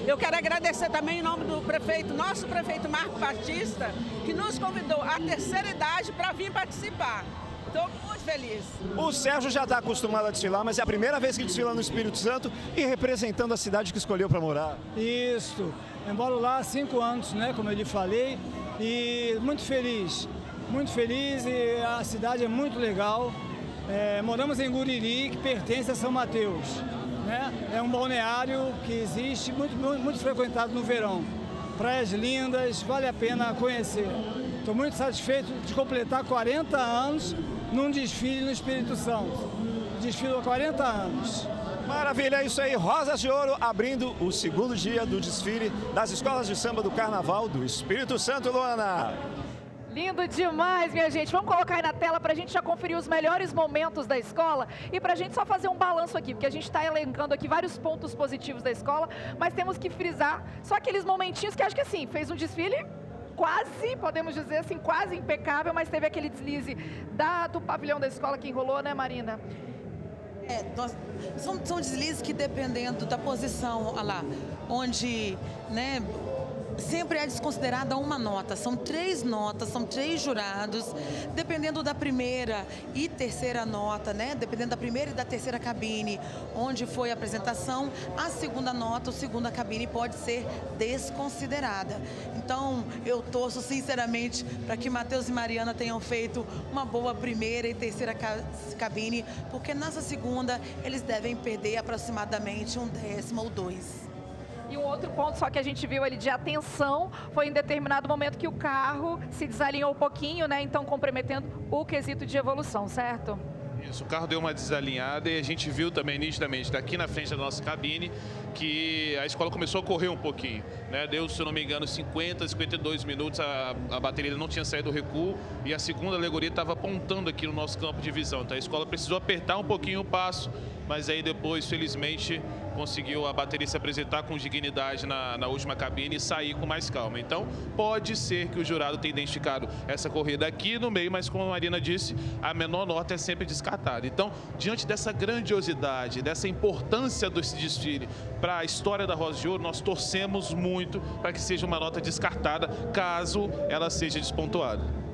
Eu quero agradecer também em nome do prefeito, nosso prefeito Marco Batista, que nos convidou à terceira idade para vir participar. Estou muito feliz. O Sérgio já está acostumado a desfilar, mas é a primeira vez que desfila no Espírito Santo e representando a cidade que escolheu para morar. Isso. Eu moro lá há 5 anos, né, como eu lhe falei, e muito feliz e a cidade é muito legal. Moramos em Guriri, que pertence a São Mateus, né? É um balneário que existe, muito frequentado no verão. Praias lindas, vale a pena conhecer. Estou muito satisfeito de completar 40 anos num desfile no Espírito Santo. Desfilo há 40 anos. Maravilha, é isso aí. Rosas de Ouro abrindo o segundo dia do desfile das escolas de samba do Carnaval do Espírito Santo, Luana. Lindo demais, minha gente. Vamos colocar aí na tela para a gente já conferir os melhores momentos da escola e para a gente só fazer um balanço aqui, porque a gente está elencando aqui vários pontos positivos da escola, mas temos que frisar só aqueles momentinhos que acho que assim, fez um desfile quase, podemos dizer assim, quase impecável, mas teve aquele deslize do pavilhão da escola que enrolou, né, Marina? São deslizes que, dependendo da posição, olha lá, onde, né, sempre é desconsiderada uma nota. São 3 notas, são 3 jurados, dependendo da primeira e terceira nota, né? Dependendo da primeira e da terceira cabine, onde foi a apresentação, a segunda nota, a segunda cabine pode ser desconsiderada. Então, eu torço sinceramente para que Matheus e Mariana tenham feito uma boa primeira e terceira cabine, porque nessa segunda eles devem perder aproximadamente 1/10 ou 2. E um outro ponto só que a gente viu ali de atenção foi em determinado momento que o carro se desalinhou um pouquinho, né? Então comprometendo o quesito de evolução, certo? Isso, o carro deu uma desalinhada e a gente viu também nitidamente daqui na frente da nossa cabine que a escola começou a correr um pouquinho, né? Deu, se eu não me engano, 52 minutos, a bateria não tinha saído do recuo e a segunda alegoria estava apontando aqui no nosso campo de visão. Então a escola precisou apertar um pouquinho o passo, mas aí depois, felizmente, conseguiu a bateria se apresentar com dignidade na última cabine e sair com mais calma. Então, pode ser que o jurado tenha identificado essa corrida aqui no meio, mas como a Marina disse, a menor nota é sempre descartada. Então, diante dessa grandiosidade, dessa importância desse desfile para a história da Rosa de Ouro, nós torcemos muito para que seja uma nota descartada, caso ela seja despontuada.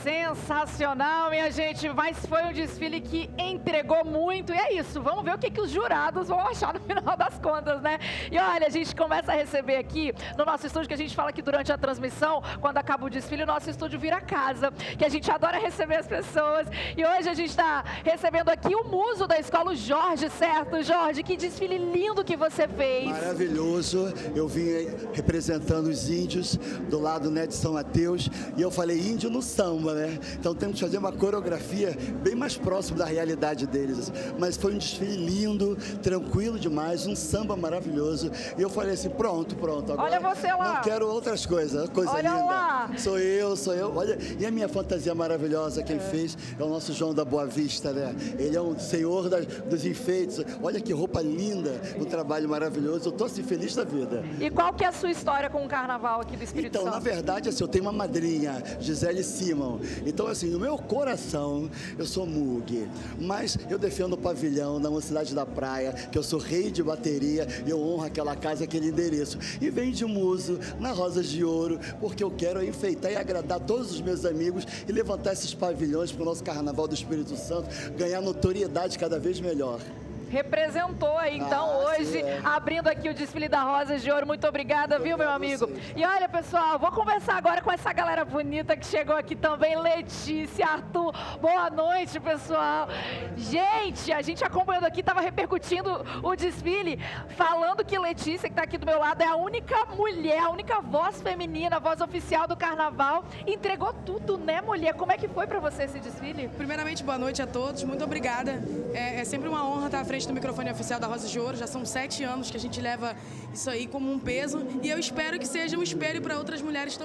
Sensacional, minha gente, mas foi um desfile que entregou muito e é isso, vamos ver o que os jurados vão achar no final das contas, né? E olha, a gente começa a receber aqui no nosso estúdio, que a gente fala que durante a transmissão, quando acaba o desfile, o nosso estúdio vira casa, que a gente adora receber as pessoas e hoje a gente está recebendo aqui o muso da escola, o Jorge, certo? Jorge, que desfile lindo que você fez. Maravilhoso, eu vim representando os índios do lado, né, de São Mateus e eu falei índio no samba, né? Então temos que fazer uma coreografia bem mais próximo da realidade deles. Mas foi um desfile lindo, tranquilo demais, um samba maravilhoso. E eu falei assim, pronto. Agora olha você lá. Não quero outras coisas. Coisa olha linda. Lá. Sou eu. Olha, e a minha fantasia maravilhosa, quem fez é o nosso João da Boa Vista, né? Ele é um senhor dos enfeites. Olha que roupa linda, um trabalho maravilhoso. Eu tô assim, feliz da vida. E qual que é a sua história com o carnaval aqui do Espírito Santo? Então, na verdade, assim, eu tenho uma madrinha, Gisele Simon. Então, assim, no meu coração, eu sou Mug, mas eu defendo o pavilhão na Mocidade da Praia, que eu sou rei de bateria e eu honro aquela casa, aquele endereço. E venho de muso na Rosas de Ouro, porque eu quero enfeitar e agradar todos os meus amigos e levantar esses pavilhões para o nosso Carnaval do Espírito Santo ganhar notoriedade cada vez melhor. Representou aí, então, hoje, abrindo aqui o desfile da Rosas de Ouro. Muito obrigada, viu, meu amigo? E olha, pessoal, vou conversar agora com essa galera bonita que chegou aqui também, Letícia, Arthur. Boa noite, pessoal. Gente, a gente acompanhando aqui, estava repercutindo o desfile, falando que Letícia, que está aqui do meu lado, é a única mulher, a única voz feminina, a voz oficial do Carnaval. Entregou tudo, né, mulher? Como é que foi para você esse desfile? Primeiramente, boa noite a todos, muito obrigada. É sempre uma honra estar à frente do microfone oficial da Rosa de Ouro. Já são 7 anos que a gente leva isso aí como um peso e eu espero que seja um espelho para outras mulheres também.